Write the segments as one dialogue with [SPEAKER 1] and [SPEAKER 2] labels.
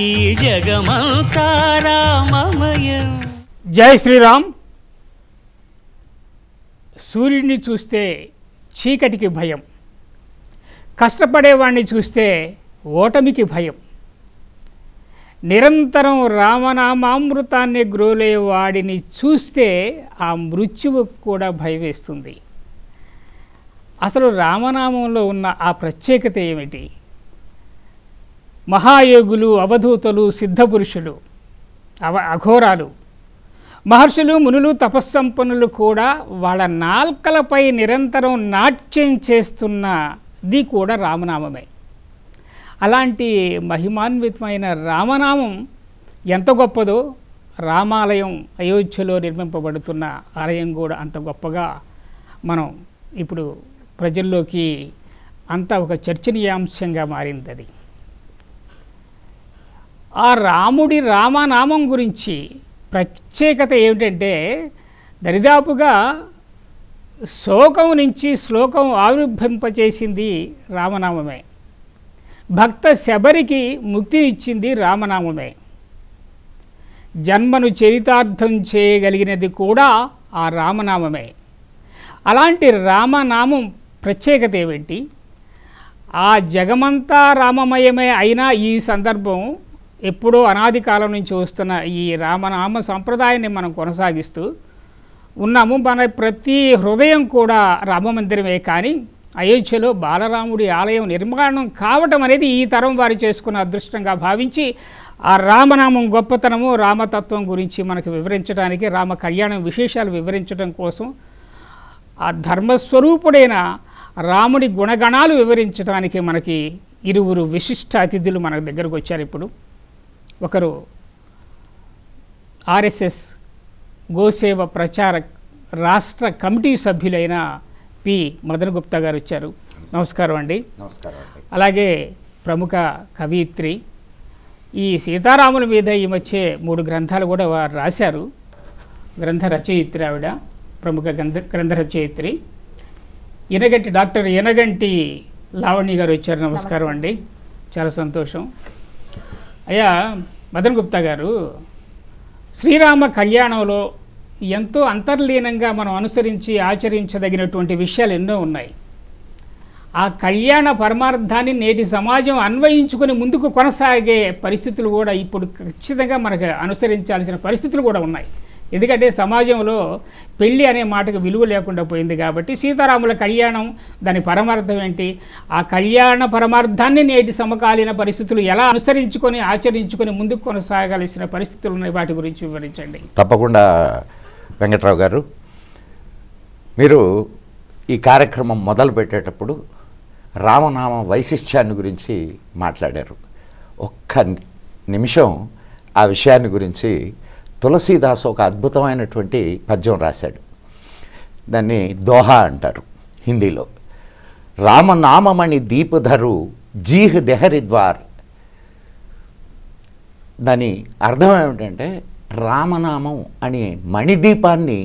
[SPEAKER 1] ఈ జగమంతా రామమయం.
[SPEAKER 2] జై శ్రీరామ్. సూర్యుడిని చూస్తే చీకటికి భయం, కష్టపడేవాడిని చూస్తే ఓటమికి భయం, నిరంతరం రామనామామృతాన్ని గ్రోలేవాడిని చూస్తే ఆ మృత్యువుకు కూడా భయం వేస్తుంది. అసలు రామనామంలో ఉన్న ఆ ప్రత్యేకత ఏమిటి? మహాయోగులు, అవధూతలు, సిద్ధపురుషులు, అఘోరాలు, మహర్షులు, మునులు, తపస్సంపన్నులు కూడా వాళ్ళ నాల్కలపై నిరంతరం నాట్యం చేస్తున్నది కూడా రామనామమే. అలాంటి మహిమాన్వితమైన రామనామం ఎంత గొప్పదో, రామాలయం అయోధ్యలో నిర్మింపబడుతున్న ఆలయం కూడా అంత గొప్పగా మనం ఇప్పుడు ప్రజల్లోకి అంతా ఒక చర్చనీయాంశంగా మారింది. అది ఆ రాముడి రామనామం గురించి ప్రత్యేకత ఏమిటంటే, దరిదాపుగా శోకం నుంచి శ్లోకం ఆవిర్భవింపచేసింది రామనామమే. భక్త శబరికి ముక్తినిచ్చింది రామనామమే. జన్మను చరితార్థం చేయగలిగినది కూడా ఆ రామనామమే. అలాంటి రామనామం ప్రత్యేకత ఏమిటి? ఆ జగమంతా రామమయమే అయినా ఈ సందర్భం ఎప్పుడో అనాది కాలం నుంచి వస్తున్న ఈ రామనామ సంప్రదాయాన్ని మనం కొనసాగిస్తూ ఉన్నాము. మన ప్రతి హృదయం కూడా రామమందిరమే. కానీ అయోధ్యలో బాలరాముడి ఆలయం నిర్మాణం కావటం అనేది ఈ తరం వారు చేసుకున్న అదృష్టంగా భావించి ఆ రామనామం గొప్పతనము, రామతత్వం గురించి మనకు వివరించడానికి, రామ కళ్యాణం విశేషాలు వివరించడం కోసం ఆ ధర్మస్వరూపుడైన రాముడి గుణగణాలు వివరించడానికి మనకి ఇరువురు విశిష్ట అతిథులు మన దగ్గరకు వచ్చారు. ఇప్పుడు ఒకరు ఆర్ఎస్ఎస్ గోసేవ ప్రచార రాష్ట్ర కమిటీ సభ్యులైన పి మదన్ గుప్తా గారు వచ్చారు. నమస్కారం అండి.
[SPEAKER 3] నమస్కారం అండి.
[SPEAKER 2] అలాగే ప్రముఖ కవయిత్రి, ఈ సీతారాముల మీద ఈ మధ్య 3 గ్రంథాలు కూడా వారు రాశారు. గ్రంథ రచయిత్రి ఆవిడ, ప్రముఖ గ్రంథ రచయిత్రి డాక్టర్ యనగంటి లావణ్య గారు వచ్చారు. నమస్కారం అండి, చాలా సంతోషం. అయ్యా మదన్ గుప్తా గారు, శ్రీరామ కళ్యాణంలో ఎంతో అంతర్లీనంగా మనం అనుసరించి ఆచరించదగినటువంటి విషయాలు ఎన్నో ఉన్నాయి. ఆ కళ్యాణ పరమార్థాన్ని నేటి సమాజం అన్వయించుకొని ముందుకు కొనసాగే పరిస్థితులు కూడా ఇప్పుడు ఖచ్చితంగా మనకు అనుసరించాల్సిన పరిస్థితులు కూడా ఉన్నాయి. ఎందుకంటే సమాజంలో పెళ్ళి అనే మాటకు విలువ లేకుండా పోయింది. కాబట్టి సీతారాముల కళ్యాణం, దాని పరమార్థం ఏంటి, ఆ కళ్యాణ పరమార్థాన్ని నేటి సమకాలీన పరిస్థితులు ఎలా అనుసరించుకొని ఆచరించుకొని ముందుకు కొనసాగాల్సిన పరిస్థితులు ఉన్నాయి, వాటి గురించి వివరించండి.
[SPEAKER 3] తప్పకుండా వెంకట్రావు గారు, మీరు ఈ కార్యక్రమం మొదలు పెట్టేటప్పుడు రామనామ వైశిష్ట్యాన్ని గురించి మాట్లాడారు. ఒక్క నిమిషం ఆ విషయాన్ని గురించి తులసీదాస్ ఒక అద్భుతమైనటువంటి పద్యం రాశాడు. దాన్ని దోహా అంటారు హిందీలో. రామనామమణి దీపధరు జీహ్ దెహరిద్వార్. దాని అర్థం ఏమిటంటే, రామనామం అనే మణిదీపాన్ని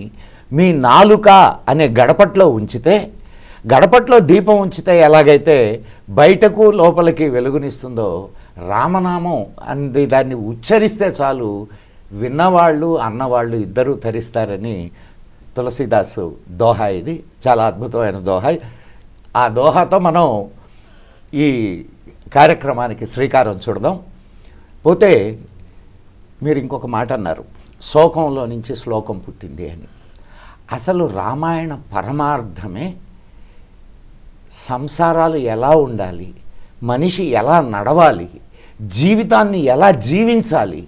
[SPEAKER 3] మీ నాలుక అనే గడపట్లో ఉంచితే, గడపట్లో దీపం ఉంచితే ఎలాగైతే బయటకు లోపలికి వెలుగునిస్తుందో, రామనామం అంది దాన్ని ఉచ్చరిస్తే చాలు విన్నవాళ్ళు అన్నవాళ్ళు ఇద్దరూ తరిస్తారని తులసీదాసు దోహా. ఇది చాలా అద్భుతమైన దోహా. ఆ దోహాతో మనం ఈ కార్యక్రమానికి శ్రీకారం చుడదాం. పోతే మీరు ఇంకొక మాట అన్నారు, శోకంలో నుంచి శ్లోకం పుట్టింది అని. అసలు రామాయణ పరమార్థమే సంసారాలు ఎలా ఉండాలి, మనిషి ఎలా నడవాలి, జీవితాన్ని ఎలా జీవించాలి,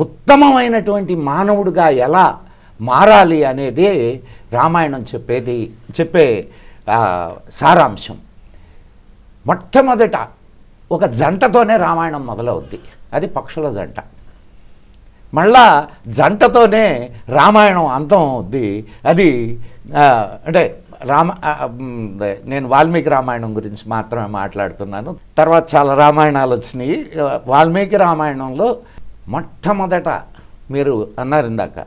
[SPEAKER 3] ఉత్తమమైనటువంటి మానవుడిగా ఎలా మారాలి అనేదే రామాయణం చెప్పే సారాంశం. మొట్టమొదట ఒక జంటతోనే రామాయణం మొదలవుద్ది, అది పక్షుల జంట. మళ్ళా జంటతోనే రామాయణం అంతం అవుద్ది, అది అంటే నేను వాల్మీకి రామాయణం గురించి మాత్రమే మాట్లాడుతున్నాను. తర్వాత చాలా రామాయణాలు వచ్చినాయి. వాల్మీకి రామాయణంలో మొట్టమొదట మీరు అన్నారు ఇందాక,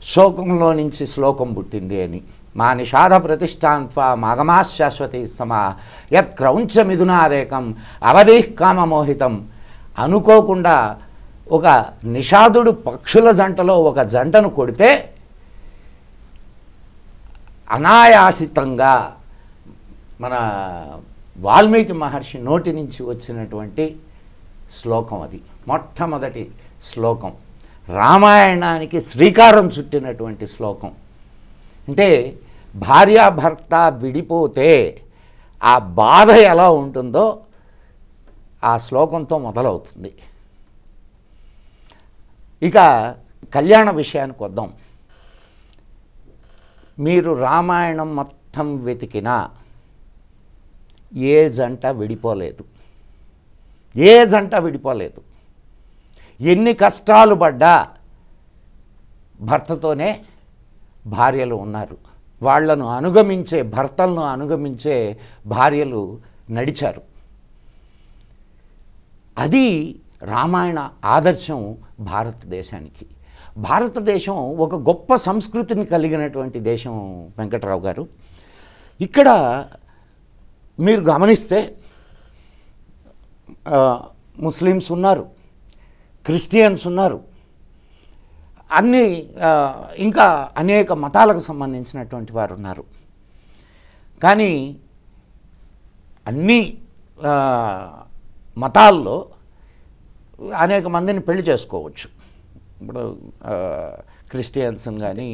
[SPEAKER 3] శోకంలో నుంచి శ్లోకం పుట్టింది అని. మా నిషాద ప్రతిష్టాంత్వ మాగమా శాశ్వతి సమా యత్ క్రౌంచమిథునాదేకం అవధి కామమోహితం. అనుకోకుండా ఒక నిషాదుడు పక్షుల జంటలో ఒక జంటను కొడితే అనాయాసితంగా మన వాల్మీకి మహర్షి నోటి నుంచి వచ్చినటువంటి శ్లోకం అది. మొట్టమొదటి శ్లోకం, రామాయణానికి శ్రీకారం చుట్టినటువంటి శ్లోకం. అంటే భార్యాభర్త విడిపోతే ఆ బాధ ఎలా ఉంటుందో ఆ శ్లోకంతో మొదలవుతుంది. ఇక కళ్యాణ విషయానికి వద్దాం. మీరు రామాయణం మొత్తం వెతికినా ఏ జంట విడిపోలేదు, ఏ జంట విడిపోలేదు. ఎన్ని కష్టాలు పడ్డా భర్తతోనే భార్యలు ఉన్నారు. వాళ్లను అనుగమించే, భర్తలను అనుగమించే భార్యలు నడిచారు. అది రామాయణ ఆదర్శం భారతదేశానికి. భారతదేశం ఒక గొప్ప సంస్కృతిని కలిగినటువంటి దేశం వెంకట్రావు గారు. ఇక్కడ మీరు గమనిస్తే ముస్లిమ్స్ ఉన్నారు, క్రిస్టియన్స్ ఉన్నారు, అన్ని ఇంకా అనేక మతాలకు సంబంధించినటువంటి వారు ఉన్నారు. కానీ అన్ని మతాల్లో అనేక మందిని పెళ్లి చేసుకోవచ్చు. ఇప్పుడు క్రిస్టియన్స్ కానీ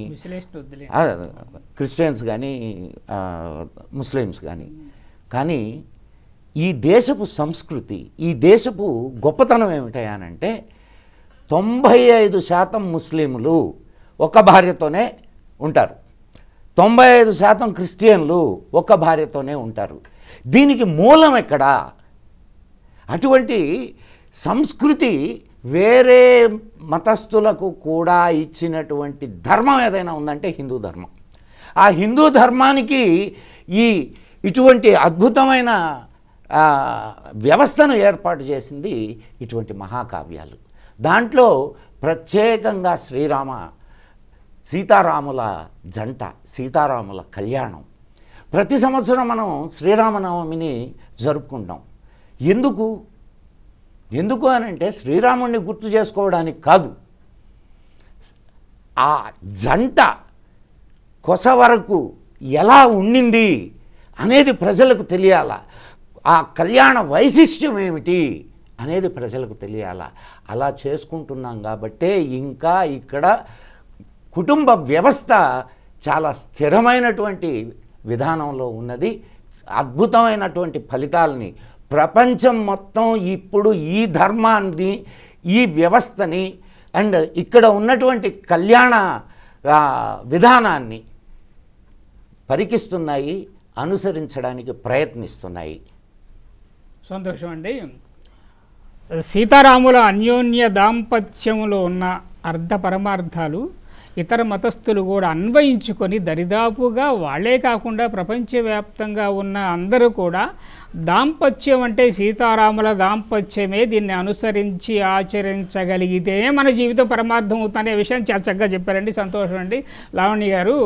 [SPEAKER 3] ముస్లిమ్స్ కానీ. కానీ ఈ దేశపు సంస్కృతి, ఈ దేశపు గొప్పతనం ఏమిటంటే 95% ముస్లింలు ఒక భార్యతోనే ఉంటారు, 95% క్రిస్టియన్లు ఒక భార్యతోనే ఉంటారు. దీనికి మూలం ఎక్కడా? అటువంటి సంస్కృతి వేరే మతస్థులకు కూడా ఇచ్చినటువంటి ధర్మం ఏదైనా ఉందంటే హిందూ ధర్మం. ఆ హిందూ ధర్మానికి ఇటువంటి అద్భుతమైన వ్యవస్థను ఏర్పాటు చేసింది ఇటువంటి మహాకావ్యాలు. దాంట్లో ప్రత్యేకంగా సీతారాముల జంట, సీతారాముల కళ్యాణం. ప్రతి సంవత్సరం మనం శ్రీరామనవమిని జరుపుకుంటాం. ఎందుకు అనంటే శ్రీరాముడిని గుర్తు చేసుకోవడానికి కాదు, ఆ జంట కొస వరకు ఎలా ఉండింది అనేది ప్రజలకు తెలియాల. ఆ కళ్యాణ వైశిష్ట్యం ఏమిటి అనేది ప్రజలకు తెలియాల. అలా చేసుకుంటున్నాం కాబట్టే ఇంకా ఇక్కడ కుటుంబ వ్యవస్థ చాలా స్థిరమైనటువంటి విధానంలో ఉన్నది. అద్భుతమైనటువంటి ఫలితాలని ప్రపంచం మొత్తం ఇప్పుడు ఈ ధర్మాన్ని, ఈ వ్యవస్థని అండ్ ఇక్కడ ఉన్నటువంటి కళ్యాణ విధానాన్ని పరికిస్తున్నాయి, అనుసరించడానికి ప్రయత్నిస్తున్నాయి.
[SPEAKER 2] సంతోషం అండి. సీతారాముల అన్యోన్య దాంపత్యంలో ఉన్న అర్ధ పరమార్థాలు ఇతర మతస్థులు కూడా అన్వయించుకొని దరిదాపుగా వాళ్ళే కాకుండా ప్రపంచవ్యాప్తంగా ఉన్న అందరూ కూడా దాంపత్యం అంటే సీతారాముల దాంపత్యమే, దీన్ని అనుసరించి ఆచరించగలిగితే మన జీవితం పరమార్థం అవుతుందనే విషయం చాలా చక్కగా చెప్పారండి. సంతోషం అండి. లావణ్య గారు,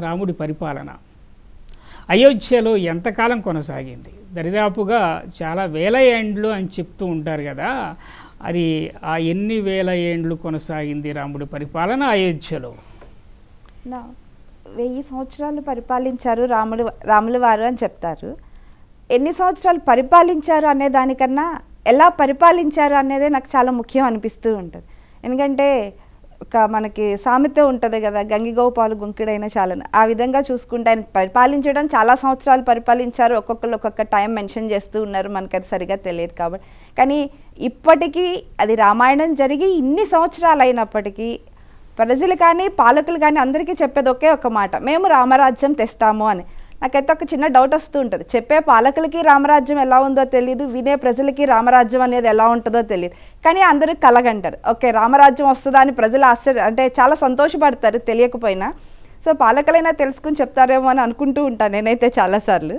[SPEAKER 2] రాముడి పరిపాలన అయోధ్యలో ఎంతకాలం కొనసాగింది? దరిదాపుగా చాలా వేల ఏండ్లు అని చెప్తూ ఉంటారు కదా, అది ఆ ఎన్ని వేల ఏండ్లు కొనసాగింది రాముడి పరిపాలన అయోధ్యలో?
[SPEAKER 4] 1000 సంవత్సరాలు పరిపాలించారు రాముల వారు అని చెప్తారు. ఎన్ని సంవత్సరాలు పరిపాలించారు అనే దానికన్నా ఎలా పరిపాలించారు అనేదే నాకు చాలా ముఖ్యం అనిపిస్తూ ఉంటుంది. ఎందుకంటే మనకి సామెత ఉంటుంది కదా, గంగిగోవు పాలు గుంకుడైన చాలని. ఆ విధంగా చూసుకుంటే ఆయన పరిపాలించడం చాలా సంవత్సరాలు పరిపాలించారు. ఒక్కొక్కరు ఒక్కొక్క టైం మెన్షన్ చేస్తూ ఉన్నారు, మనకి అది సరిగా తెలియదు కాబట్టి. కానీ ఇప్పటికీ అది రామాయణం జరిగి ఇన్ని సంవత్సరాలు అయినప్పటికీ ప్రజలు కానీ పాలకులు కానీ అందరికీ చెప్పేది ఒకే ఒక మాట, మేము రామరాజ్యం తెస్తాము అని. నాకైతే ఒక చిన్న డౌట్ వస్తూ ఉంటుంది, చెప్పే పాలకులకి రామరాజ్యం ఎలా ఉందో తెలియదు, వినే ప్రజలకి రామరాజ్యం అనేది ఎలా ఉంటుందో తెలియదు. కానీ అందరూ కలగంటారు, ఓకే రామరాజ్యం వస్తుందా అని ప్రజలు అంటే చాలా సంతోషపడతారు తెలియకపోయినా. సో పాలకులైనా తెలుసుకుని చెప్తారేమో అని అనుకుంటూ ఉంటాను నేనైతే చాలాసార్లు.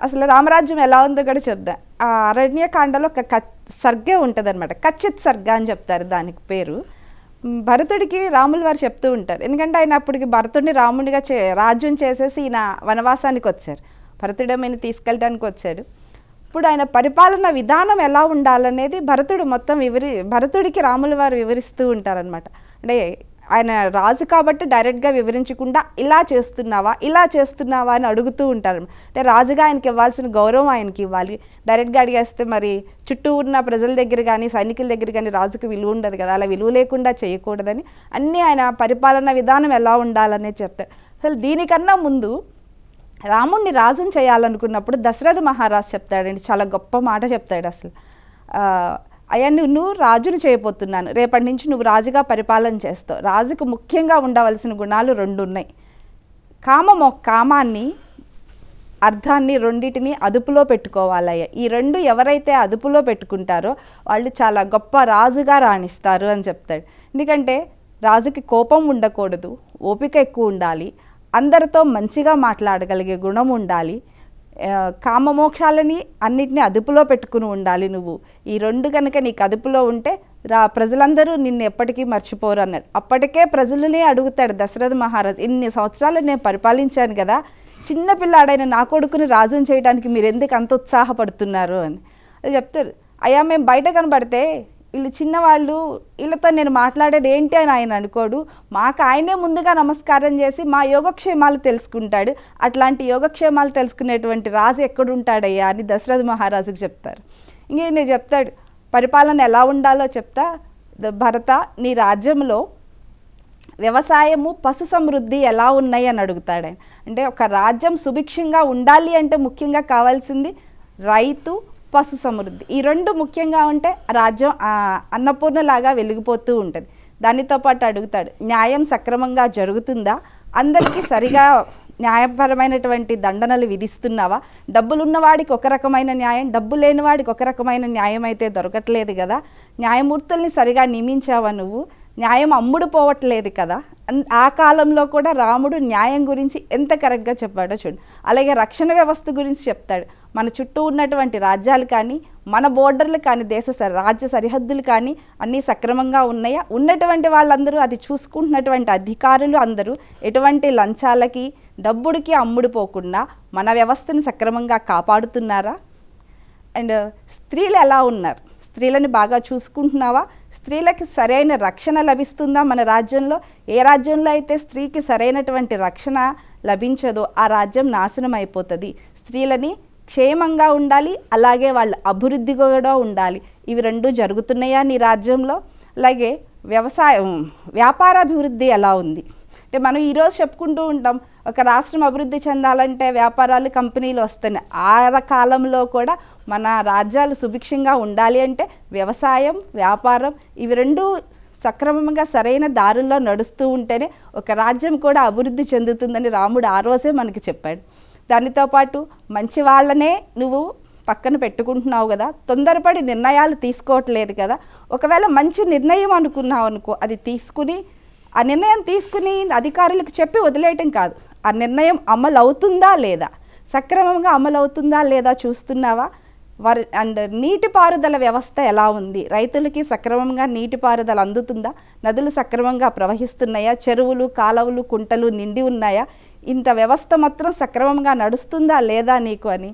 [SPEAKER 4] అసలు రామరాజ్యం ఎలా ఉందో కూడా చెప్దా. ఆ అరణ్యకాండలో ఒక సర్గే ఉంటుంది అనమాట, కచ్చిత్ సర్గ అని చెప్తారు దానికి పేరు. భరతుడికి రాములు వారు చెప్తూ ఉంటారు, ఎందుకంటే ఆయన అప్పటికి భరతుడిని రాముడిగా రాజ్యం చేసేసి ఈయన వనవాసానికి వచ్చారు, భరతుడమైన తీసుకెళ్ళడానికి వచ్చాడు. ఇప్పుడు ఆయన పరిపాలన విధానం ఎలా ఉండాలనేది భరతుడు మొత్తం భరతుడికి రాముల వారు వివరిస్తూ ఉంటారనమాట. అంటే ఆయన రాజు కాబట్టి డైరెక్ట్గా వివరించకుండా ఇలా చేస్తున్నావా అని అడుగుతూ ఉంటారు. అంటే రాజుగా ఆయనకి ఇవ్వాల్సిన గౌరవం ఆయనకి ఇవ్వాలి. డైరెక్ట్గా అడిగేస్తే మరి చుట్టూ ఉన్న ప్రజల దగ్గర కానీ సైనికుల దగ్గర కానీ రాజుకు విలువ ఉండదు కదా, అలా విలువ లేకుండా చేయకూడదని అన్నీ ఆయన పరిపాలన విధానం ఎలా ఉండాలనే చెప్తారు. అసలు దీనికన్నా ముందు రాముణ్ణి రాజుని చేయాలనుకున్నప్పుడు దశరథ మహారాజు చెప్తాడండి, చాలా గొప్ప మాట చెప్తాడు. అసలు అయ్యా నువ్వు రాజుని చేయబోతున్నాను, రేపటి నుంచి నువ్వు రాజుగా పరిపాలన చేస్తావు. రాజుకు ముఖ్యంగా ఉండవలసిన గుణాలు 2 ఉన్నాయి. కామాన్ని అర్థాన్ని రెండిటిని అదుపులో పెట్టుకోవాలయ్యా. ఈ 2 ఎవరైతే అదుపులో పెట్టుకుంటారో వాళ్ళు చాలా గొప్ప రాజుగా రాణిస్తారు అని చెప్తాడు. ఎందుకంటే రాజుకి కోపం ఉండకూడదు, ఓపిక ఎక్కువ ఉండాలి, అందరితో మంచిగా మాట్లాడగలిగే గుణం ఉండాలి, కామమోక్షాలని అన్నిటినీ అదుపులో పెట్టుకుని ఉండాలి. నువ్వు ఈ 2 కనుక నీకు అదుపులో ఉంటే ప్రజలందరూ నిన్ను ఎప్పటికీ మర్చిపోరు అన్నాడు. అప్పటికే ప్రజలనే అడుగుతాడు దశరథ మహారాజు, ఇన్ని సంవత్సరాలు నేను పరిపాలించాను కదా, చిన్నపిల్లాడైన నా కొడుకుని రాజుని చేయడానికి మీరు ఎందుకు అంత ఉత్సాహపడుతున్నారు అని అది చెప్తారు. అయ్యా మేము బయట కనబడితే వీళ్ళు చిన్నవాళ్ళు, వీళ్ళతో నేను మాట్లాడేది ఏంటి అని ఆయన అనుకోడు, మాకు ఆయనే ముందుగా నమస్కారం చేసి మా యోగక్షేమాలు తెలుసుకుంటాడు, అట్లాంటి యోగక్షేమాలు తెలుసుకునేటువంటి రాజు ఎక్కడుంటాడయ్యా అని దశరథ మహారాజుకి చెప్తారు. ఇంకేం చెప్తాడు, పరిపాలన ఎలా ఉండాలో చెప్తా, భరత నీ రాజ్యంలో వ్యవసాయము పశు సమృద్ధి ఎలా ఉన్నాయి అని అడుగుతాడు ఆయన. అంటే ఒక రాజ్యం సుభిక్షంగా ఉండాలి అంటే ముఖ్యంగా కావాల్సింది రైతు, పశు సమృద్ధి. ఈ 2 ముఖ్యంగా ఉంటే రాజ్యం అన్నపూర్ణలాగా వెలిగిపోతూ ఉంటుంది. దానితో పాటు అడుగుతాడు, న్యాయం సక్రమంగా జరుగుతుందా, అందరికీ సరిగా న్యాయపరమైనటువంటి దండనలు విధిస్తున్నావా, డబ్బులున్నవాడికి ఒక రకమైన న్యాయం, డబ్బు లేనివాడికి ఒక రకమైన న్యాయం అయితే దొరకట్లేదు కదా, న్యాయమూర్తుల్ని సరిగా నియమించావా నువ్వు, న్యాయం అమ్ముడు పోవట్లేదు కదా. ఆ కాలంలో కూడా రాముడు న్యాయం గురించి ఎంత కరెక్ట్గా చెప్పాడో చూడు. అలాగే రక్షణ వ్యవస్థ గురించి చెప్తాడు. మన చుట్టూ ఉన్నటువంటి రాజ్యాలు కానీ, మన బోర్డర్లు కానీ, రాజ్య సరిహద్దులు కానీ అన్నీ సక్రమంగా ఉన్నాయా, ఉన్నటువంటి వాళ్ళందరూ అది చూసుకుంటున్నటువంటి అధికారులు అందరూ ఎటువంటి లంచాలకి డబ్బుడికి అమ్ముడుపోకుండా మన వ్యవస్థను సక్రమంగా కాపాడుతున్నారా, అండ్ స్త్రీలు ఎలా ఉన్నారు, స్త్రీలని బాగా చూసుకుంటున్నావా, స్త్రీలకి సరైన రక్షణ లభిస్తుందా మన రాజ్యంలో, ఏ రాజ్యంలో అయితే స్త్రీకి సరైనటువంటి రక్షణ లభించదో ఆ రాజ్యం నాశనం అయిపోతుంది. స్త్రీలని క్షేమంగా ఉండాలి, అలాగే వాళ్ళ అభివృద్ధి కూడా ఉండాలి. ఇవి 2 జరుగుతున్నాయా నీ రాజ్యంలో. అలాగే వ్యాపారాభివృద్ధి ఎలా ఉంది అంటే మనం ఈరోజు చెప్పుకుంటూ ఉంటాం, ఒక రాష్ట్రం అభివృద్ధి చెందాలంటే వ్యాపారాలు కంపెనీలు వస్తున్నాయి. ఆ కాలంలో కూడా మన రాజ్యాలు సుభిక్షంగా ఉండాలి అంటే వ్యవసాయం, వ్యాపారం ఇవి 2 సక్రమంగా సరైన దారుల్లో నడుస్తూ ఉంటేనే ఒక రాజ్యం కూడా అభివృద్ధి చెందుతుందని రాముడు ఆ రోజే మనకి చెప్పాడు. దానితో పాటు మంచి వాళ్ళనే నువ్వు పక్కన పెట్టుకుంటున్నావు కదా, తొందరపడి నిర్ణయాలు తీసుకోవట్లేదు కదా. ఒకవేళ మంచి నిర్ణయం అనుకున్నావు అనుకో, అది తీసుకుని ఆ నిర్ణయం తీసుకుని అధికారులకు చెప్పి వదిలేయటం కాదు, ఆ నిర్ణయం అమలు అవుతుందా లేదా, సక్రమంగా అమలు అవుతుందా లేదా చూస్తున్నావా. అండ్ నీటిపారుదల వ్యవస్థ ఎలా ఉంది, రైతులకి సక్రమంగా నీటిపారుదల అందుతుందా, నదులు సక్రమంగా ప్రవహిస్తున్నాయా, చెరువులు, కాలువలు, కుంటలు నిండి ఉన్నాయా, ఇంత వ్యవస్థ మాత్రం సక్రమంగా నడుస్తుందా లేదా నీకు అని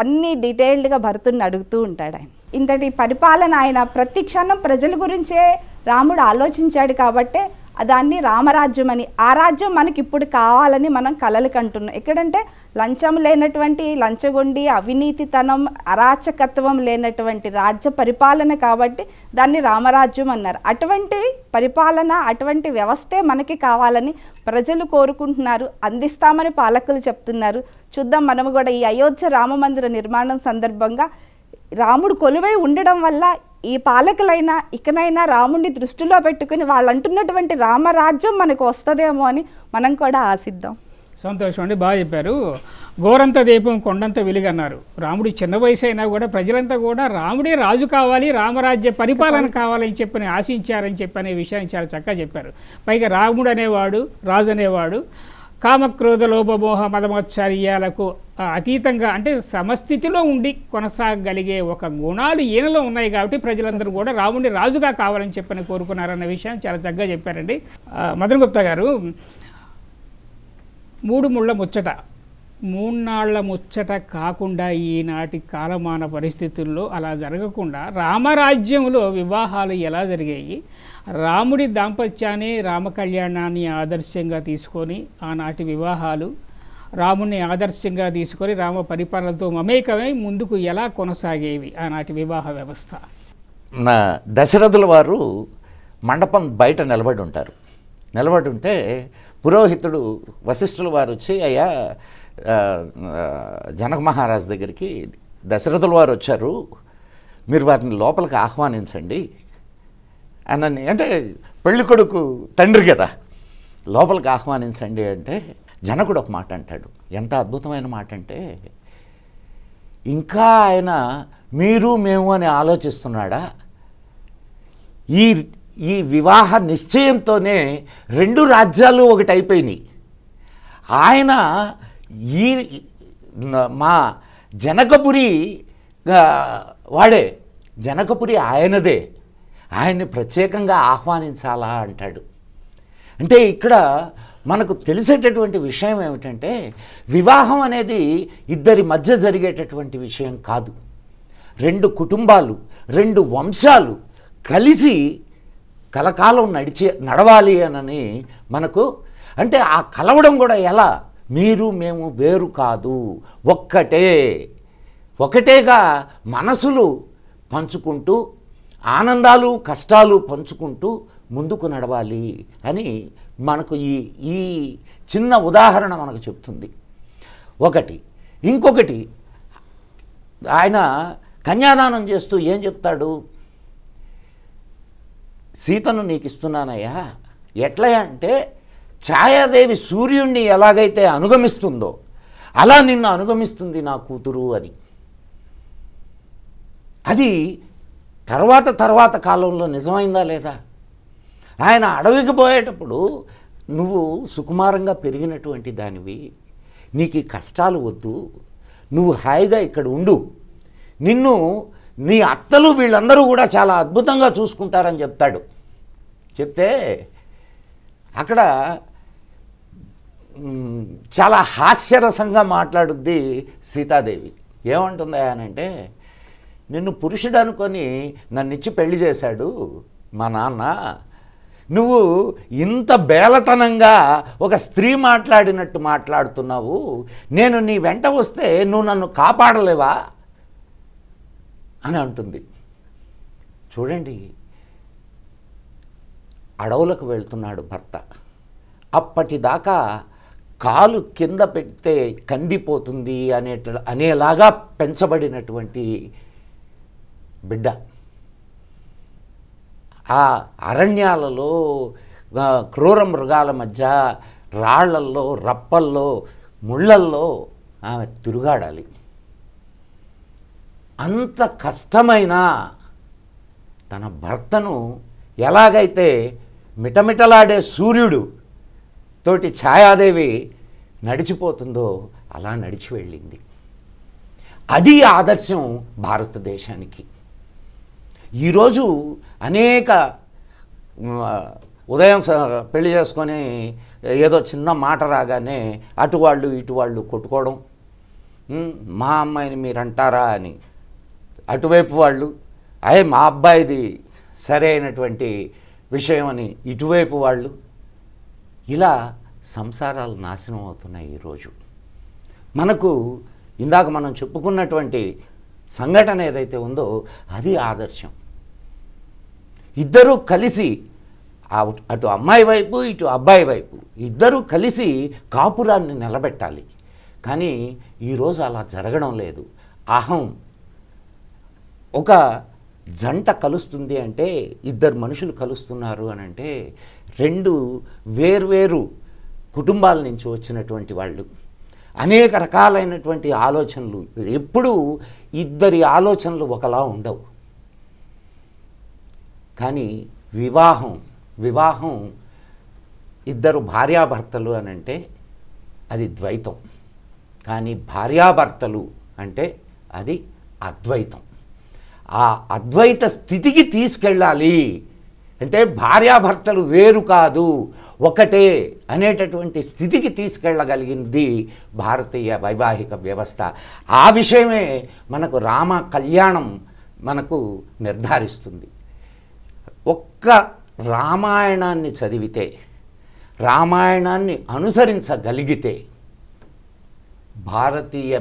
[SPEAKER 4] అన్నీ డీటెయిల్డ్గా భరతుడిని అడుగుతూ ఉంటాడు ఆయన. ఇంతటి పరిపాలన ఆయన ప్రతి క్షణం ప్రజల గురించే రాముడు ఆలోచించాడు కాబట్టే దాన్ని రామరాజ్యం అని, ఆ రాజ్యం మనకి ఇప్పుడు కావాలని మనం కలలు కంటున్నాం. ఎక్కడంటే లంచం లేనటువంటి, లంచగొండి, అవినీతితనం, అరాచకత్వం లేనటువంటి రాజ్య పరిపాలన కాబట్టి దాన్ని రామరాజ్యం అన్నారు. అటువంటి పరిపాలన, అటువంటి వ్యవస్థే మనకి కావాలని ప్రజలు కోరుకుంటున్నారు, అందిస్తామని పాలకులు చెప్తున్నారు. చూద్దాం, మనము కూడా ఈ అయోధ్య రామమందిర నిర్మాణం సందర్భంగా రాముడు కొలువై ఉండడం వల్ల ఈ పాలకులైనా ఇకనైనా రాముడిని దృష్టిలో పెట్టుకుని వాళ్ళు అంటున్నటువంటి రామరాజ్యం మనకు వస్తుందేమో అని మనం కూడా ఆశిద్దాం.
[SPEAKER 2] సంతోషం అండి, బాగా చెప్పారు. గోరంత దీపం కొండంత వెలుగు అన్నారు. రాముడి చిన్న వయసు అయినా కూడా ప్రజలంతా కూడా రాముడే రాజు కావాలి, రామరాజ్య పరిపాలన కావాలని చెప్పని ఆశించారని చెప్పనే విషయాన్ని చాలా చక్కగా చెప్పారు. పైగా రాముడు అనేవాడు, రాజు అనేవాడు కామక్రోధ లోభమోహ మదమోత్సర్యాలకు అతీతంగా అంటే సమస్థితిలో ఉండి కొనసాగలిగే ఒక గుణాలు ఈయనలో ఉన్నాయి కాబట్టి ప్రజలందరూ కూడా రాముడిని రాజుగా కావాలని చెప్పని కోరుకున్నారన్న విషయాన్ని చాలా చక్కగా చెప్పారండి. మదన్ గుప్తా గారు, మూడు ముళ్ళ ముచ్చట, మూన్నాళ్ల ముచ్చట కాకుండా ఈనాటి కాలమాన పరిస్థితుల్లో అలా జరగకుండా రామరాజ్యంలో వివాహాలు ఎలా జరిగాయి, రాముడి దాంపత్యాన్ని రామ కళ్యాణాన్ని ఆదర్శంగా తీసుకొని ఆనాటి వివాహాలు రాముడిని ఆదర్శంగా తీసుకొని రామ పరిపాలనతో మమేకమై ముందుకు ఎలా కొనసాగేవి ఆనాటి వివాహ వ్యవస్థ?
[SPEAKER 3] నా దశరథుల వారు మండపం బయట నిలబడి ఉంటారు. నిలబడి ఉంటే పురోహితుడు వశిష్ఠుల వారు వచ్చి, అయ్యా జనక మహారాజు దగ్గరికి దశరథుల వారు వచ్చారు, మీరు వారిని లోపలికి ఆహ్వానించండి అని. అంటే పెళ్లి కొడుకు తండ్రి కదా, లోపలికి ఆహ్వానించండి అంటే జనకుడు ఒక మాట అంటాడు. ఎంత అద్భుతమైన మాట అంటే, ఇంకా ఆయన మీరు మేము అని ఆలోచిస్తున్నాడా? ఈ వివాహ నిశ్చయంతోనే రెండు రాజ్యాలు ఒకటి అయిపోయినాయి. ఆయన ఈ మా జనకపురి వాడే, జనకపురి ఆయనదే, ఆయన్ని ప్రత్యేకంగా ఆహ్వానించాలా అంటాడు. అంటే ఇక్కడ మనకు తెలిసేటటువంటి విషయం ఏమిటంటే, వివాహం అనేది ఇద్దరి మధ్య జరిగేటటువంటి విషయం కాదు. రెండు కుటుంబాలు, రెండు వంశాలు కలిసి కలకాలం నడవాలి అని మనకు, అంటే ఆ కలవడం కూడా ఎలా, మీరు మేము వేరు కాదు, ఒకటేగా మనసులు పంచుకుంటూ ఆనందాలు కష్టాలు పంచుకుంటూ ముందుకు నడవాలి అని మనకు ఈ చిన్న ఉదాహరణ మనకు చెప్తుంది. ఒకటి. ఇంకొకటి, ఆయన కన్యాదానం చేస్తూ ఏం చెప్తాడు? సీతను నీకు ఇస్తున్నానయ్యా, ఎట్లా అంటే ఛాయాదేవి సూర్యుణ్ణి ఎలాగైతే అనుగమిస్తుందో అలా నిన్ను అనుగమిస్తుంది నా కూతురు అని. అది తర్వాత కాలంలో నిజమైందా లేదా? ఆయన అడవికి పోయేటప్పుడు, నువ్వు సుకుమారంగా పెరిగినటువంటి దానివి, నీకు ఈ కష్టాలు వద్దు, నువ్వు హాయిగా ఇక్కడ ఉండు, నిన్ను నీ అత్తలు వీళ్ళందరూ కూడా చాలా అద్భుతంగా చూసుకుంటారని చెప్తాడు. చెప్తే అక్కడ చాలా హాస్యరసంగా మాట్లాడుద్ది సీతాదేవి. ఏమంటుంది అనంటే, నిన్ను పురుషుడు అనుకొని నన్నిచ్చి పెళ్లి చేశాడు మా నాన్న, నువ్వు ఇంత బేలతనంగా ఒక స్త్రీ మాట్లాడినట్టు మాట్లాడుతున్నావు, నేను నీ వెంట వస్తే నువ్వు నన్ను కాపాడలేవా అని అంటుంది. చూడండి, అడవులకు వెళ్తున్నాడు భర్త, అప్పటిదాకా కాలు కింద పెడితే కందిపోతుంది అనేలాగా పెంచబడినటువంటి బిడ్డ, ఆ అరణ్యాలలో క్రూర మృగాల మధ్య రాళ్లల్లో రప్పల్లో ముళ్ళల్లో ఆమె తిరుగాడాలి. అంత కష్టమైన తన భర్తను ఎలాగైతే మిటమిటలాడే సూర్యుడు తోటి ఛాయాదేవి నడిచిపోతుందో అలా నడిచి వెళ్ళింది. అది ఆదర్శం భారతదేశానికి. ఈరోజు అనేక ఉదయం పెళ్లి చేసుకొని ఏదో చిన్న మాట రాగానే అటు వాళ్ళు ఇటు వాళ్ళు కొట్టుకోవడం, మా అమ్మాయిని మీరు అంటారా అని అటువైపు వాళ్ళు, మా అబ్బాయిది సరైనటువంటి విషయం అని ఇటువైపు వాళ్ళు, ఇలా సంసారాలు నాశనం అవుతున్నాయి ఈరోజు. మనకు ఇందాక మనం చెప్పుకున్నటువంటి సంఘటన ఏదైతే ఉందో అది ఆదర్శం. ఇద్దరూ కలిసి, అటు అమ్మాయి వైపు ఇటు అబ్బాయి వైపు ఇద్దరూ కలిసి కాపురాన్ని నిలబెట్టాలి. కానీ ఈరోజు అలా జరగడం లేదు. అహం, ఒక జంట కలుస్తుంది అంటే, ఇద్దరు మనుషులు కలుస్తున్నారు అని అంటే, రెండు వేర్వేరు కుటుంబాల నుంచి వచ్చినటువంటి వాళ్ళు, అనేక రకాలైనటువంటి ఆలోచనలు. ఎప్పుడూ ఇద్దరి ఆలోచనలు ఒకలా ఉండవు. కానీ వివాహం ఇద్దరు భార్యాభర్తలు అని అంటే అది ద్వైతం. కానీ భార్యాభర్తలు అంటే అది అద్వైతం. ఆ అద్వైత స్థితికి తీసుకెళ్ళాలి అంటే భార్యాభర్తలు వేరు కాదు, ఒకటే అనేటటువంటి స్థితికి తీసుకెళ్ళగలిగింది భారతీయ వైవాహిక వ్యవస్థ. ఆ విషయమే మనకు రామ కళ్యాణం మనకు నిర్ధారిస్తుంది. ఒక్క రామాయణాన్ని చదివితే, రామాయణాన్ని అనుసరించగలిగితే భారతీయ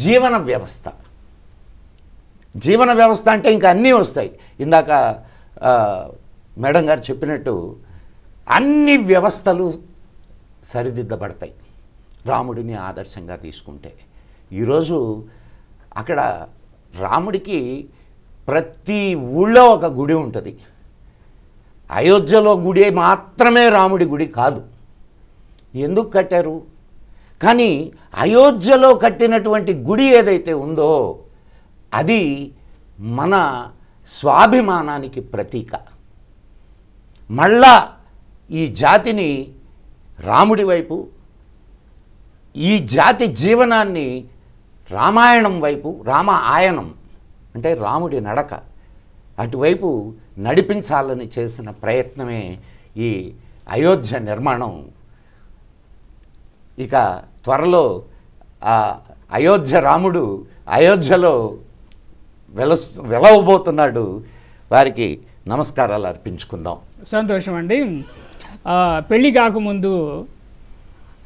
[SPEAKER 3] జీవన వ్యవస్థ అంటే ఇంకా అన్నీ వస్తాయి. ఇందాక మేడం గారు చెప్పినట్టు అన్ని వ్యవస్థలు సరిదిద్దబడతాయి రాముడిని ఆదర్శంగా తీసుకుంటే. ఈరోజు అక్కడ రాముడికి ప్రతి ఊళ్ళో ఒక గుడి ఉంటుంది. అయోధ్యలో గుడి మాత్రమే రాముడి గుడి కాదు. ఎందుకు కట్టారు? కానీ అయోధ్యలో కట్టినటువంటి గుడి ఏదైతే ఉందో అది మన స్వాభిమానానికి ప్రతీక. మళ్ళా ఈ జాతిని రాముడి వైపు, ఈ జాతి జీవనాన్ని రామాయణం వైపు, రామ ఆయనం అంటే రాముడి నడక అటువైపు నడిపించాలని చేసిన ప్రయత్నమే ఈ అయోధ్య నిర్మాణం. ఇక త్వరలో అయోధ్య రాముడు అయోధ్యలో వెలవబోతున్నాడు. వారికి నమస్కారాలు అర్పించుకుందాం.
[SPEAKER 2] సంతోషం అండి. పెళ్ళి కాకముందు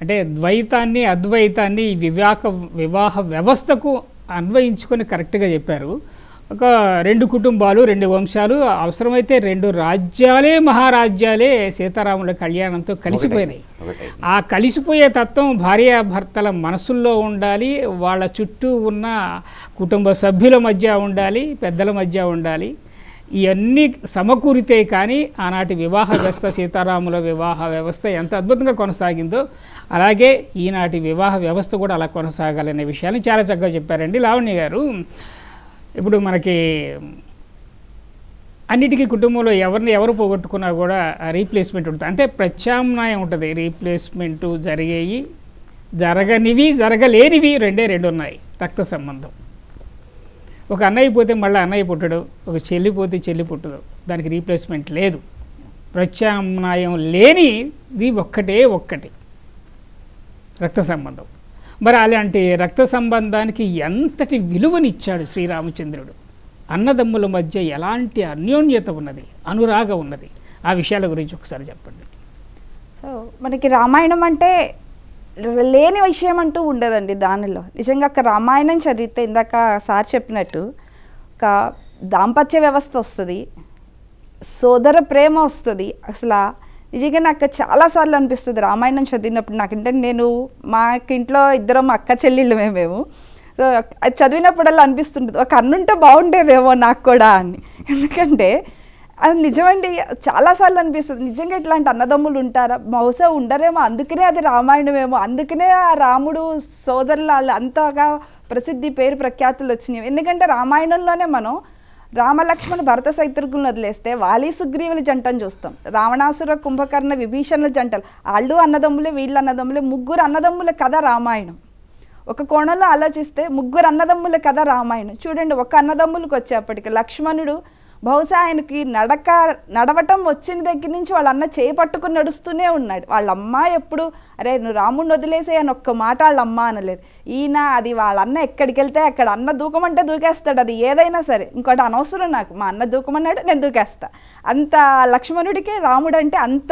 [SPEAKER 2] అంటే ద్వైతాన్ని అద్వైతాన్ని వివాహ వ్యవస్థకు అన్వయించుకొని కరెక్ట్గా చెప్పారు. ఒక 2 కుటుంబాలు, 2 వంశాలు, అవసరమైతే 2 రాజ్యాలే మహారాజ్యాలే సీతారాముల కళ్యాణంతో కలిసిపోయినాయి. ఆ కలిసిపోయే తత్వం భార్యాభర్తల మనసుల్లో ఉండాలి, వాళ్ళ చుట్టూ ఉన్న కుటుంబ సభ్యుల మధ్య ఉండాలి, పెద్దల మధ్య ఉండాలి. ఇవన్నీ సమకూరితే కానీ ఆనాటి వివాహ వ్యవస్థ, సీతారాముల వివాహ వ్యవస్థ ఎంత అద్భుతంగా కొనసాగిందో అలాగే ఈనాటి వివాహ వ్యవస్థ కూడా అలా కొనసాగాలనే విషయాన్ని చాలా చక్కగా చెప్పారండి లావణ్య గారు. ఇప్పుడు మనకి అన్నిటికీ కుటుంబంలో ఎవరు పోగొట్టుకున్నా కూడా రీప్లేస్మెంట్ ఉంటుంది, అంటే ప్రత్యామ్నాయం ఉంటుంది. రీప్లేస్మెంటు జరిగేవి, జరగనివి, జరగలేనివి రెండు ఉన్నాయి. రక్త సంబంధం. ఒక అన్నయ్య పోతే మళ్ళీ అన్నయ్య పుట్టడు, ఒక చెల్లి పోతే చెల్లి పుట్టదు, దానికి రీప్లేస్మెంట్ లేదు. ప్రత్యామ్నాయం లేనిది ఒక్కటి రక్త సంబంధం. మరి అలాంటి రక్త సంబంధానికి ఎంతటి విలువనిచ్చాడు శ్రీరామచంద్రుడు. అన్నదమ్ముల మధ్య ఎలాంటి అన్యోన్యత ఉన్నది, అనురాగం ఉన్నది, ఆ విషయాల గురించి ఒకసారి చెప్పండి.
[SPEAKER 4] సో మనకి రామాయణం అంటే లేని విషయం అంటూ ఉండదండి. దానిలో నిజంగా ఒక రామాయణం చదివితే ఇందాక సార్ చెప్పినట్టు ఒక దాంపత్య వ్యవస్థ వస్తుంది, సోదర ప్రేమ వస్తుంది. అసలు నిజంగా నాకు చాలాసార్లు అనిపిస్తుంది రామాయణం చదివినప్పుడు. నాకంటే మాకింట్లో ఇద్దరం అక్క చెల్లెళ్ళమే మేము. సో అది చదివినప్పుడల్లా అనిపిస్తుంటుంది ఒక అన్నుంటే బాగుండేదేమో నాకు కూడా అని. ఎందుకంటే అది నిజమండి, చాలాసార్లు అనిపిస్తుంది నిజంగా ఇట్లాంటి అన్నదమ్ములు ఉంటారా, బహుశా ఉండరేమో, అందుకనే అది రామాయణమేమో, అందుకనే ఆ రాముడు సోదరులు అంతగా ప్రసిద్ధి పేరు ప్రఖ్యాతులు వచ్చినాయి. ఎందుకంటే రామాయణంలోనే మనం రామలక్ష్మణ భరత శత్రుఘ్నులను వదిలేస్తే వాలి సుగ్రీవుల జంటను చూస్తాం, రావణాసుర కుంభకర్ణ విభీషణుల జంటలు, వాళ్ళు అన్నదమ్ములే, వీళ్ళు అన్నదమ్ములే, 3 అన్నదమ్ముల కథ రామాయణం. ఒక కోణంలో ఆలోచిస్తే 3 అన్నదమ్ముల కథ రామాయణం. చూడండి, ఒక అన్నదమ్ములకు వచ్చేప్పటికి లక్ష్మణుడు బహుశా ఆయనకి నడవటం వచ్చిన దగ్గర నుంచి వాళ్ళ అన్న చేయి పట్టుకుని నడుస్తూనే ఉన్నాడు. వాళ్ళ అమ్మ ఎప్పుడు అరే నువ్వు రాముడిని వదిలేసే అని ఒక్క మాట వాళ్ళ అమ్మ అనలేదు. ఈయన అది వాళ్ళ అన్న ఎక్కడికి వెళ్తే అక్కడ అన్న దూకమంటే దూకేస్తాడు, అది ఏదైనా సరే, ఇంకోటి అనవసరం నాకు, మా అన్న దూకమన్నాడు నేను దూకేస్తా. అంత లక్ష్మణుడికి రాముడు అంటే అంత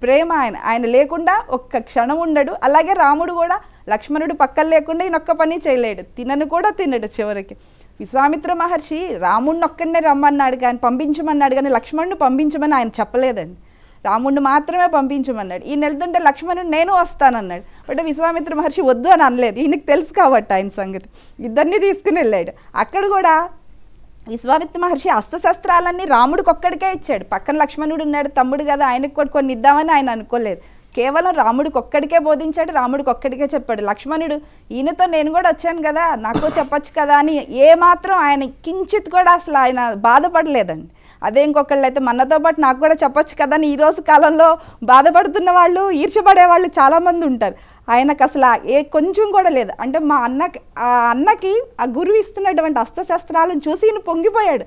[SPEAKER 4] ప్రేమ. ఆయన లేకుండా ఒక్క క్షణం ఉండడు. అలాగే రాముడు కూడా లక్ష్మణుడు పక్కన లేకుండా ఈయనొక్క పని చేయలేడు, తినడు చివరికి. విశ్వామిత్ర మహర్షి రాముడిని ఒక్కడనే రమ్మన్నాడు కానీ పంపించమన్నాడు, కానీ లక్ష్మణుని పంపించమని ఆయన చెప్పలేదండి. రాముడిని మాత్రమే పంపించమన్నాడు. ఈయన వెళ్తుంటే లక్ష్మణుడు నేను వస్తానన్నాడు. బట్ విశ్వామిత్ర మహర్షి వద్దు అని అనలేదు, ఈయనకి తెలుసు కాబట్టి ఆయన సంగతి. ఇద్దరిని తీసుకుని వెళ్ళాడు. అక్కడ కూడా విశ్వామిత్ర మహర్షి అస్త్రశస్త్రాలన్నీ రాముడికి ఒక్కడికే ఇచ్చాడు. పక్కన లక్ష్మణుడు ఉన్నాడు, తమ్ముడు కదా, ఆయనకు కూడా కొన్ని ఇద్దామని ఆయన అనుకోలేదు. కేవలం రాముడికి ఒక్కడికే బోధించాడు, రాముడికి ఒక్కడికే చెప్పాడు. లక్ష్మణుడు ఈయనతో నేను కూడా వచ్చాను కదా, నాకు చెప్పొచ్చు కదా అని ఏమాత్రం ఆయన కించిత్ కూడా అసలు ఆయన బాధపడలేదండి. అదే ఇంకొకళ్ళు అయితే మనతో పాటు నాకు కూడా చెప్పొచ్చు కదా అని ఈరోజు కాలంలో బాధపడుతున్న వాళ్ళు, ఈర్చపడే వాళ్ళు చాలామంది ఉంటారు. ఆయనకు అసలు కొంచెం కూడా లేదు. అంటే మా అన్నకి ఆ గురువు ఇస్తున్నటువంటి అస్త్రశస్త్రాలను చూసి ఈయన పొంగిపోయాడు.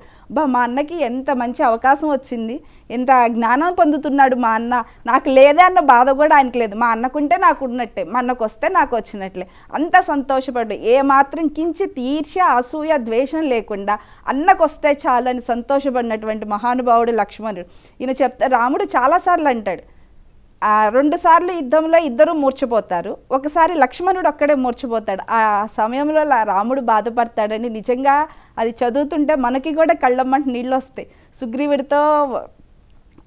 [SPEAKER 4] మా అన్నకి ఎంత మంచి అవకాశం వచ్చింది, ఎంత జ్ఞానం పొందుతున్నాడు మా అన్న, నాకు లేదే అన్న బాధ కూడా ఆయనకు లేదు. మా అన్నకుంటే నాకు ఉన్నట్టే, మా అన్నకు వస్తే నాకు వచ్చినట్లే, అంత సంతోషపడ్డు. ఏమాత్రం కించిత్ ఈర్ష్య, అసూయ, ద్వేషం లేకుండా అన్నకు వస్తే చాలని సంతోషపడినటువంటి మహానుభావుడు లక్ష్మణుడు. ఈయన రాముడు చాలాసార్లు అంటాడు, 2 సార్లు యుద్ధంలో ఇద్దరు మూర్చిపోతారు, ఒకసారి లక్ష్మణుడు ఒక్కడే మూర్చిపోతాడు. ఆ సమయంలో రాముడు బాధపడతాడని నిజంగా అది చదువుతుంటే మనకి కూడా కళ్ళమ్మంట నీళ్ళు వస్తాయి. సుగ్రీవుడితో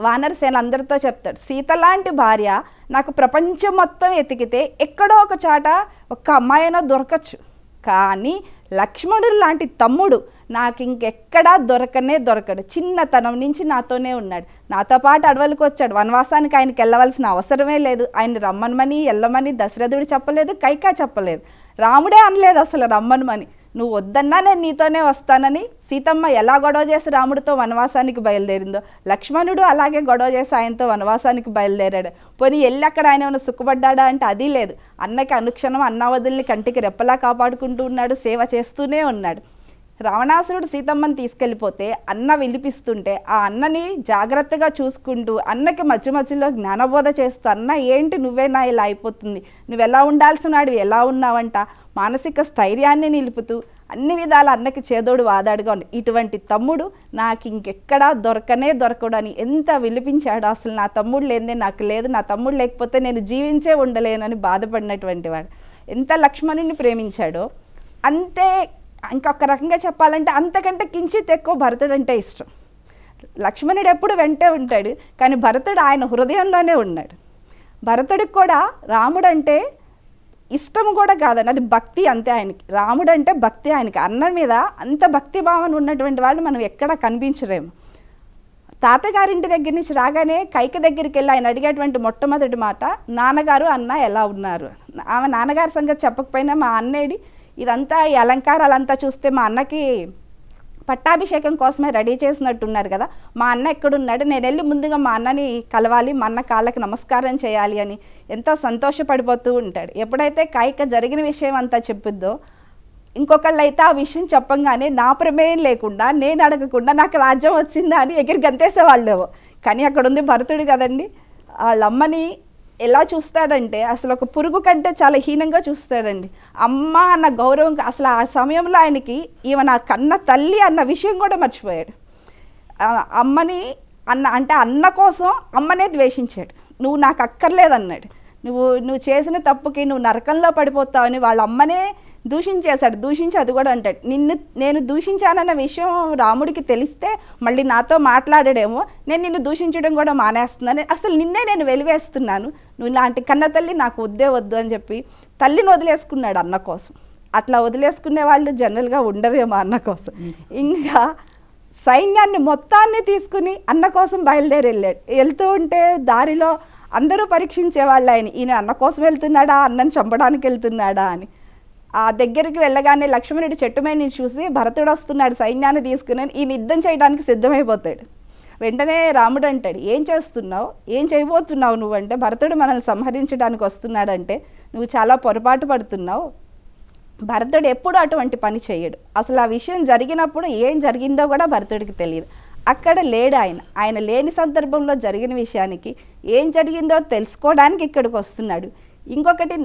[SPEAKER 4] వానరసేన అందరితో చెప్తాడు, సీత లాంటి భార్య నాకు ప్రపంచం మొత్తం ఎతికితే ఎక్కడో ఒక చాట ఒక్క అమ్మాయినో దొరకచ్చు, కానీ లక్ష్మణుడు లాంటి తమ్ముడు నాకు ఇంకెక్కడా దొరకడు. చిన్నతనం నుంచి నాతోనే ఉన్నాడు, నాతో పాటు అడవులకు వచ్చాడు. వనవాసానికి ఆయనకి వెళ్ళవలసిన అవసరమే లేదు. ఆయన రమ్మనమని వెళ్ళమని దశరథుడు చెప్పలేదు, కైకా చెప్పలేదు, రాముడే అనలేదు అసలు రమ్మనమని. నువ్వు వద్దన్నా నేను నీతోనే వస్తానని సీతమ్మ ఎలా గొడవ చేసి రాముడితో వనవాసానికి బయలుదేరిందో, లక్ష్మణుడు అలాగే గొడవ చేసి ఆయనతో వనవాసానికి బయలుదేరాడు. పోనీ వెళ్ళి అక్కడ ఆయన ఏమైనా సుఖపడ్డా అంటే అది లేదు. అన్నకి అనుక్షణం అన్నావదుల్ని కంటికి రెప్పలా కాపాడుకుంటూ ఉన్నాడు, సేవ చేస్తూనే ఉన్నాడు. రావణాసురుడు సీతమ్మని తీసుకెళ్ళిపోతే అన్న విలిపిస్తుంటే ఆ అన్నని జాగ్రత్తగా చూసుకుంటూ అన్నకి మధ్య మధ్యలో జ్ఞానబోధ చేస్తూ, అన్న ఏంటి నువ్వేనా ఇలా అయిపోతుంది, నువ్వు ఎలా ఉండాల్సిన వాడివి ఎలా ఉన్నావంట మానసిక స్థైర్యాన్ని నిలుపుతూ అన్ని విధాల అన్నకి చేదోడు వాదాడుగా ఉంది. ఇటువంటి తమ్ముడు నాకు ఇంకెక్కడా దొరకడు అని ఎంత విలిపించాడు. అసలు నా తమ్ముడు లేదే నాకు లేదు, నా తమ్ముడు లేకపోతే నేను జీవించే ఉండలేనని బాధపడినటువంటి వాడు. ఎంత లక్ష్మణుని ప్రేమించాడో అంతే, ఇంకొక రకంగా చెప్పాలంటే అంతకంటే కించిత్ ఎక్కువ భరతుడు అంటే ఇష్టం. లక్ష్మణుడు ఎప్పుడు వెంటే ఉంటాడు, కానీ భరతుడు ఆయన హృదయంలోనే ఉన్నాడు. భరతుడికి కూడా రాముడు అంటే ఇష్టం కూడా కాదండి, అది భక్తి అంతే ఆయనకి. రాముడు అంటే భక్తి ఆయనకి. అన్న మీద అంత భక్తి భావన ఉన్నటువంటి వాళ్ళు మనం ఎక్కడ కనిపించలేము. తాతగారింటి దగ్గర నుంచి రాగానే కైక దగ్గరికి వెళ్ళి ఆయన అడిగేటువంటి మొట్టమొదటి మాట, నాన్నగారు అన్న ఎలా ఉన్నారు. ఆమె నాన్నగారి సంగతి చెప్పకపోయినా మా అన్నేడి ఇదంతా ఈ అలంకారాలంతా చూస్తే మా అన్నకి పట్టాభిషేకం కోసమే రెడీ చేసినట్టున్నారు కదా, మా అన్న ఎక్కడున్నాడు, నేను వెళ్ళి ముందుగా మా అన్నని కలవాలి, మా అన్న కాళ్ళకి నమస్కారం చేయాలి అని ఎంతో సంతోషపడిపోతూ ఉంటాడు. ఎప్పుడైతే కైక జరిగిన విషయం అంతా చెప్పుద్దో, ఇంకొకళ్ళు అయితే ఆ విషయం చెప్పంగానే నా ప్రమేయం లేకుండా నేను అడగకుండా నాకు రాజ్యం వచ్చిందా అని ఎగిరి గంతేసేవాళ్ళేవో. కానీ అక్కడ ఉంది భరతుడు కదండి, వాళ్ళమ్మని ఎలా చూస్తాడంటే అసలు ఒక పురుగు కంటే చాలా హీనంగా చూస్తాడండి. అమ్మ అన్న గౌరవం అసలు ఆ సమయంలో ఆయనకి ఈమె నా కన్న తల్లి అన్న విషయం కూడా మర్చిపోయాడు. అమ్మని అంటే అన్న కోసం అమ్మనే ద్వేషించాడు. నువ్వు నాకు అక్కర్లేదన్నాడు, నువ్వు చేసిన తప్పుకి నువ్వు నరకంలో పడిపోతావని వాళ్ళ అమ్మనే దూషించి అది కూడా అంటాడు, నేను దూషించానన్న విషయం రాముడికి తెలిస్తే మళ్ళీ నాతో మాట్లాడాడేమో, నేను నిన్ను దూషించడం కూడా మానేస్తున్నాను, అసలు నిన్నే నేను వెలివేస్తున్నాను, నువ్వు ఇలాంటి కన్న తల్లి నాకు వద్దు అని చెప్పి తల్లిని వదిలేసుకున్నాడు అన్న కోసం. అట్లా వదిలేసుకునే వాళ్ళు జనరల్గా ఉండరేమో అన్న కోసం. ఇంకా సైన్యాన్ని మొత్తాన్ని తీసుకుని అన్న కోసం వెళ్తూ ఉంటే దారిలో అందరూ పరీక్షించేవాళ్ళు ఈయన అన్న కోసం వెళ్తున్నాడా, అన్నని చంపడానికి వెళ్తున్నాడా అని. ఆ దగ్గరికి వెళ్ళగానే లక్ష్మణుడి చెట్టు మీద చూసి భరతుడు వస్తున్నాడు సైన్యాన్ని తీసుకుని, ఈయన యుద్ధం చేయడానికి సిద్ధమైపోతాడు. వెంటనే రాముడు అంటాడు, ఏం చేస్తున్నావు, ఏం చేయబోతున్నావు నువ్వంటే, భరతుడు మనల్ని సంహరించడానికి వస్తున్నాడంటే నువ్వు చాలా పొరపాటు పడుతున్నావు, భరతుడు ఎప్పుడు అటువంటి పని చేయడు. అసలు ఆ విషయం జరిగినప్పుడు ఏం జరిగిందో కూడా భరతుడికి తెలియదు. అక్కడ లేడు ఆయన లేని సందర్భంలో జరిగిన విషయానికి ఏం జరిగిందో తెలుసుకోవడానికి ఇక్కడికి వస్తున్నాడు. ఇంకొకటి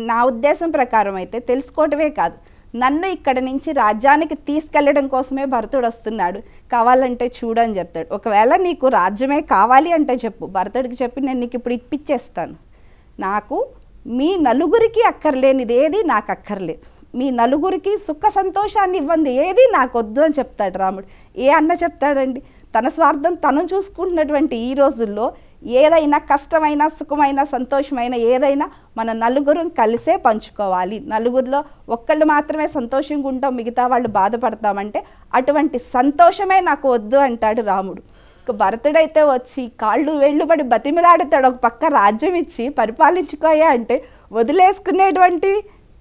[SPEAKER 4] నా ఉద్దేశం ప్రకారం అయితే తెలుసుకోవటమే కాదు, నన్ను ఇక్కడ నుంచి రాజ్యానికి తీసుకెళ్ళడం కోసమే భరతుడు వస్తున్నాడు, కావాలంటే చూడని చెప్తాడు. ఒకవేళ నీకు రాజ్యమే కావాలి అంటే చెప్పు, భరతుడికి చెప్పి నేను నీకు ఇప్పుడు ఇప్పించేస్తాను, నాకు మీ నలుగురికి అక్కర్లేనిది ఏది నాకు అక్కర్లేదు, మీ నలుగురికి సుఖ సంతోషాన్ని ఇవ్వండి ఏది నాకు వద్దు అని చెప్తాడు రాముడు. ఏ అన్న చెప్తాడండి, తన స్వార్థం తను చూసుకుంటున్నటువంటి ఈ రోజుల్లో ఏదైనా కష్టమైన సుఖమైన సంతోషమైన ఏదైనా మన నలుగురం కలిసే పంచుకోవాలి, నలుగురిలో ఒక్కళ్ళు మాత్రమే సంతోషంగా ఉంటాం మిగతా వాళ్ళు బాధపడతామంటే అటువంటి సంతోషమే నాకు వద్దు అంటాడు రాముడు. ఇక భరతుడైతే వచ్చి కాళ్ళు వేళ్ళు పడి బతిమిలాడుతాడు, ఒక పక్క రాజ్యం ఇచ్చి పరిపాలించుకోయా అంటే వదిలేసుకునేటువంటి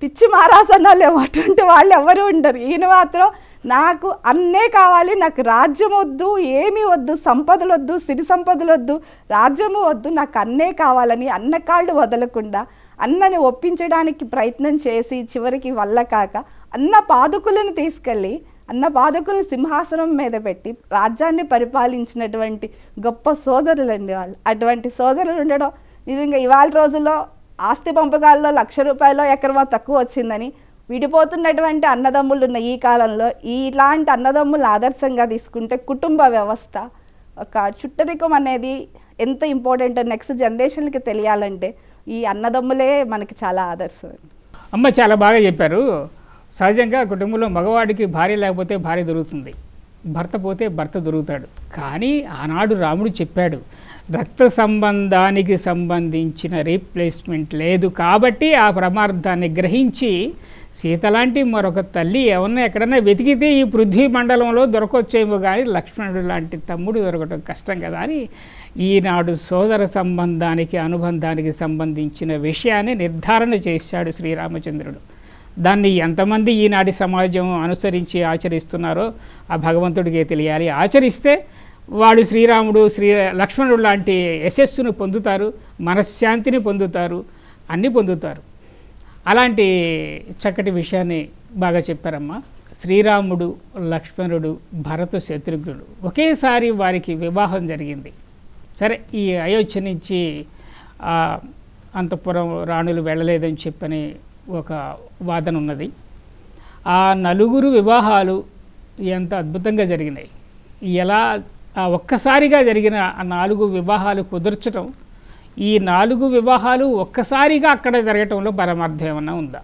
[SPEAKER 4] పిచ్చి మారాసనాలేమో అటువంటి వాళ్ళు ఎవరు ఉండరు. ఈయన మాత్రం నాకు అన్నే కావాలి, నాకు రాజ్యం వద్దు, ఏమీ వద్దు, సంపదలు వద్దు, సిరి సంపదలు వద్దు, రాజ్యము వద్దు, నాకు అన్నే కావాలని అన్న కాళ్ళు వదలకుండా అన్నని ఒప్పించడానికి ప్రయత్నం చేసి చివరికి వల్ల కాక అన్న పాదుకులను తీసుకెళ్ళి అన్న పాదుకులను సింహాసనం మీద పెట్టి రాజ్యాన్ని పరిపాలించినటువంటి గొప్ప సోదరులండి వాళ్ళు. అటువంటి సోదరులు ఉండడం నిజంగా ఇవాళ రోజుల్లో ఆస్తి పంపకాల్లో ₹1,00,000 ఎకరమా తక్కువ వచ్చిందని విడిపోతున్నటువంటి అన్నదమ్ములు ఉన్న ఈ కాలంలో ఇలాంటి అన్నదమ్ములు ఆదర్శంగా తీసుకుంటే కుటుంబ వ్యవస్థ ఒక చుట్టరికం అనేది ఎంత ఇంపార్టెంట్ నెక్స్ట్ జనరేషన్కి తెలియాలంటే ఈ అన్నదమ్ములే మనకి చాలా ఆదర్శం.
[SPEAKER 2] అమ్మ చాలా బాగా చెప్పారు. సహజంగా కుటుంబంలో మగవాడికి భార్య లేకపోతే భార్య దొరుకుతుంది, భర్త పోతే భర్త దొరుకుతాడు. కానీ ఆనాడు రాముడు చెప్పాడు, రక్త సంబంధానికి సంబంధించిన రీప్లేస్మెంట్ లేదు. కాబట్టి ఆ ప్రమార్థాన్ని గ్రహించి సీతలాంటి మరొక తల్లి ఏమన్నా ఎక్కడన్నా వెతికితే ఈ పృథ్వీ మండలంలో దొరకొచ్చేమో కానీ లక్ష్మణుడు లాంటి తమ్ముడు దొరకటం కష్టం కదా అని ఈనాడు సోదర సంబంధానికి అనుబంధానికి సంబంధించిన విషయాన్ని నిర్ధారణ చేశాడు శ్రీరామచంద్రుడు. దాన్ని ఎంతమంది ఈనాటి సమాజం అనుసరించి ఆచరిస్తున్నారో ఆ భగవంతుడికే తెలియాలి. ఆచరిస్తే వాడు శ్రీరాముడు లక్ష్మణుడు లాంటి యశస్సును పొందుతారు, మనశ్శాంతిని పొందుతారు, అన్నీ పొందుతారు. అలాంటి చక్కటి విషయాన్ని బాగా చెప్పారమ్మా. శ్రీరాముడు, లక్ష్మణుడు, భరత, శత్రుఘ్నుడు ఒకేసారి వారికి వివాహం జరిగింది. సరే, ఈ అయోధ్య నుంచి అంతఃపురం రాణులు వెళ్ళలేదని చెప్పని ఒక వాదన ఉన్నది. ఆ నలుగురు వివాహాలు ఎంత అద్భుతంగా జరిగినాయి. ఎలా ఒక్కసారిగా జరిగిన ఆ 4 వివాహాలు కుదర్చడం, ఈ 4 వివాహాలు ఒక్కసారిగా అక్కడ జరగటంలో పరమార్థం ఏమన్నా ఉందా?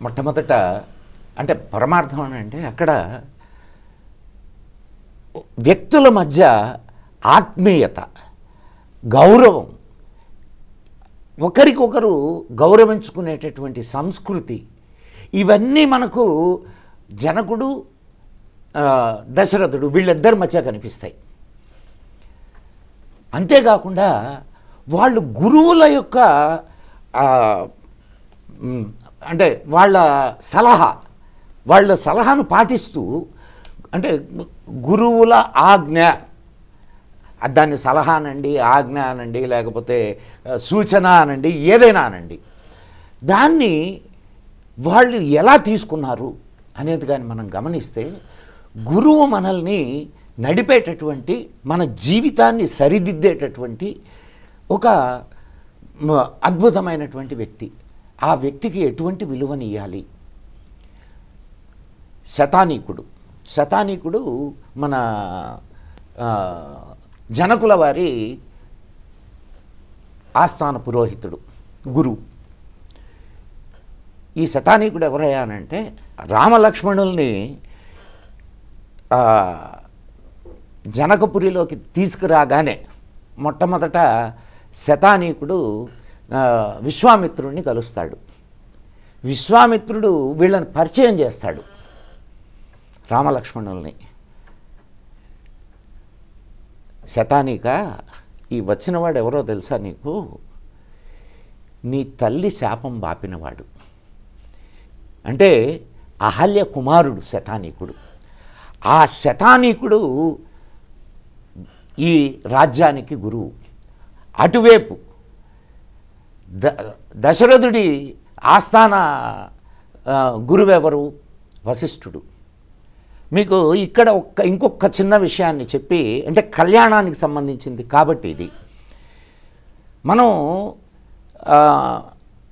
[SPEAKER 3] మొట్టమొదట అంటే పరమార్థం అని అంటే అక్కడ వ్యక్తుల మధ్య ఆత్మీయత, గౌరవం, ఒకరికొకరు గౌరవించుకునేటటువంటి సంస్కృతి, ఇవన్నీ మనకు జనకుడు, దశరథుడు వీళ్ళిద్దరి మధ్య కనిపిస్తాయి. అంతేకాకుండా వాళ్ళు గురువుల యొక్క అంటే వాళ్ళ సలహాను పాటిస్తూ, అంటే గురువుల ఆజ్ఞ, దాన్ని సలహా అనండి, ఆజ్ఞ అనండి, లేకపోతే సూచన అనండి, ఏదైనా అనండి, దాన్ని వాళ్ళు ఎలా తీసుకున్నారు అనేది కానీ మనం గమనిస్తే గురువు మనల్ని నడిపేటటువంటి, మన జీవితాన్ని సరిదిద్దేటటువంటి ఒక అద్భుతమైనటువంటి వ్యక్తి. ఆ వ్యక్తికి ఎటువంటి విలువనియ్యాలి? శతానీకుడు మన జనకుల వారి ఆస్థాన పురోహితుడు, గురువు. ఈ శతానీకుడు ఎవరయ్యానంటే రామలక్ష్మణుల్ని జనకపురిలోకి తీసుకురాగానే మొట్టమొదట శతానీకుడు విశ్వామిత్రుడిని కలుస్తాడు. విశ్వామిత్రుడు వీళ్ళని పరిచయం చేస్తాడు రామలక్ష్మణుల్ని. శతానీక, ఈ వచ్చినవాడు ఎవరో తెలుసా నీకు? నీ తల్లి శాపం బాపినవాడు. అంటే అహల్య కుమారుడు శతానీకుడు. ఆ శతానీకుడు ఈ రాజ్యానికి గురువు. అటువైపు దశరథుడి ఆస్థాన గురువెవరు? వశిష్ఠుడు. మీకు ఇక్కడ ఇంకొక చిన్న విషయాన్ని చెప్పి, అంటే కళ్యాణానికి సంబంధించింది కాబట్టి ఇది మనం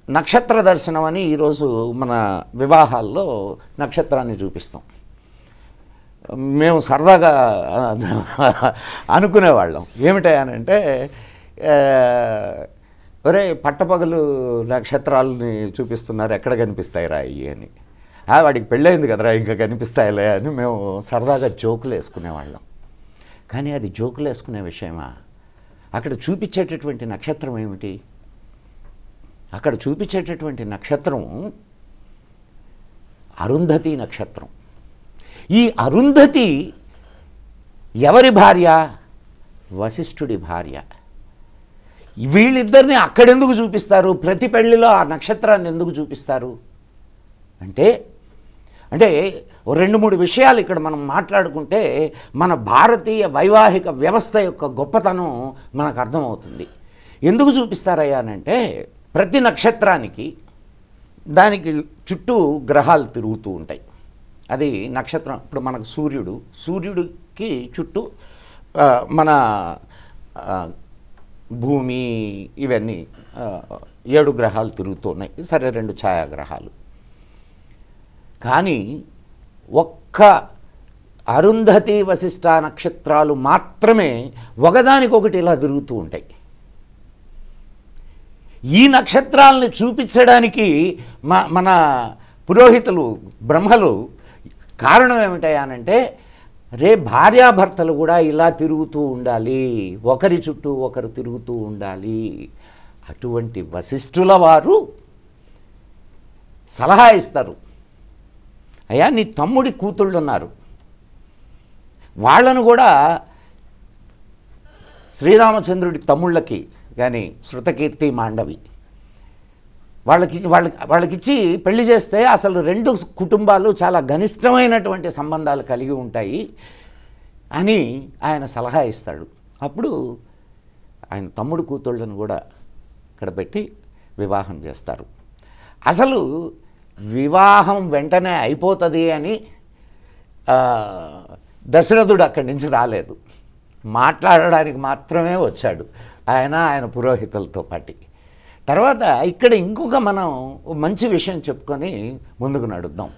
[SPEAKER 3] నక్షత్ర దర్శనం అని ఈరోజు మన వివాహాల్లో నక్షత్రాన్ని చూపిస్తాం. మేము సరదాగా అనుకునేవాళ్ళం ఏమిటంటే, ఒరే పట్టపగలు నక్షత్రాలని చూపిస్తున్నారు, ఎక్కడ కనిపిస్తాయి రా ఇవి అని. వాడికి పెళ్ళయింది కదరా, ఇంకా కనిపిస్తాయిలే అని మేము సరదాగా జోకులు వేసుకునేవాళ్ళం. కానీ అది జోకులు వేసుకునే విషయమా? అక్కడ చూపించేటటువంటి నక్షత్రం ఏమిటి? అక్కడ చూపించేటటువంటి నక్షత్రం అరుంధతి నక్షత్రం. ఈ అరుంధతి ఎవరి భార్య? వశిష్ఠుడి భార్య. వీళ్ళిద్దరిని అక్కడెందుకు చూపిస్తారు? ప్రతి పెళ్లిలో ఆ నక్షత్రాన్ని ఎందుకు చూపిస్తారు అంటే అంటే 2-3 విషయాలు ఇక్కడ మనం మాట్లాడుకుంటే మన భారతీయ వైవాహిక వ్యవస్థ యొక్క గొప్పతనం మనకు అర్థమవుతుంది. ఎందుకు చూపిస్తారయ్యా అంటే ప్రతి నక్షత్రానికి దానికి చుట్టూ గ్రహాలు తిరుగుతూ ఉంటాయి. అది నక్షత్రం. ఇప్పుడు మనకు సూర్యుడికి చుట్టూ మన భూమి ఇవన్నీ 7 గ్రహాలు తిరుగుతున్నాయి. సరే 2 ఛాయాగ్రహాలు. కానీ ఒక్క అరుంధతి వశిష్ఠ నక్షత్రాలు మాత్రమే ఒకదానికొకటి ఇలా తిరుగుతూ ఉంటాయి. ఈ నక్షత్రాలని చూపించడానికి మన పురోహితులు బ్రహ్మలు కారణం ఏమిటంటే భార్యాభర్తలు కూడా ఇలా తిరుగుతూ ఉండాలి, ఒకరి చుట్టూ ఒకరు తిరుగుతూ ఉండాలి. అటువంటి వశిష్ఠుల వారు సలహా ఇస్తారు. అయ్యా, నీ తమ్ముడి కూతుళ్ళు ఉన్నారు, వాళ్ళను కూడా శ్రీరామచంద్రుడి తమ్ముళ్ళకి కానీ శృతకీర్తి మాండవి వాళ్ళకిచ్చి పెళ్లి చేస్తే అసలు 2 కుటుంబాలు చాలా ఘనిష్టమైనటువంటి సంబంధాలు కలిగి ఉంటాయి అని ఆయన సలహా ఇస్తాడు. అప్పుడు ఆయన తమ్ముడు కూతుళ్ళను కూడా ఇక్కడ పెట్టి వివాహం చేస్తారు. అసలు వివాహం వెంటనే అయిపోతుంది అని దశరథుడు అక్కడి నుంచి రాలేదు, మాట్లాడడానికి మాత్రమే వచ్చాడు ఆయన పురోహితులతో పాటు. తర్వాత ఇక్కడ ఇంకొక మనం మంచి విషయం చెప్పుకొని ముందుకు నడుద్దాం.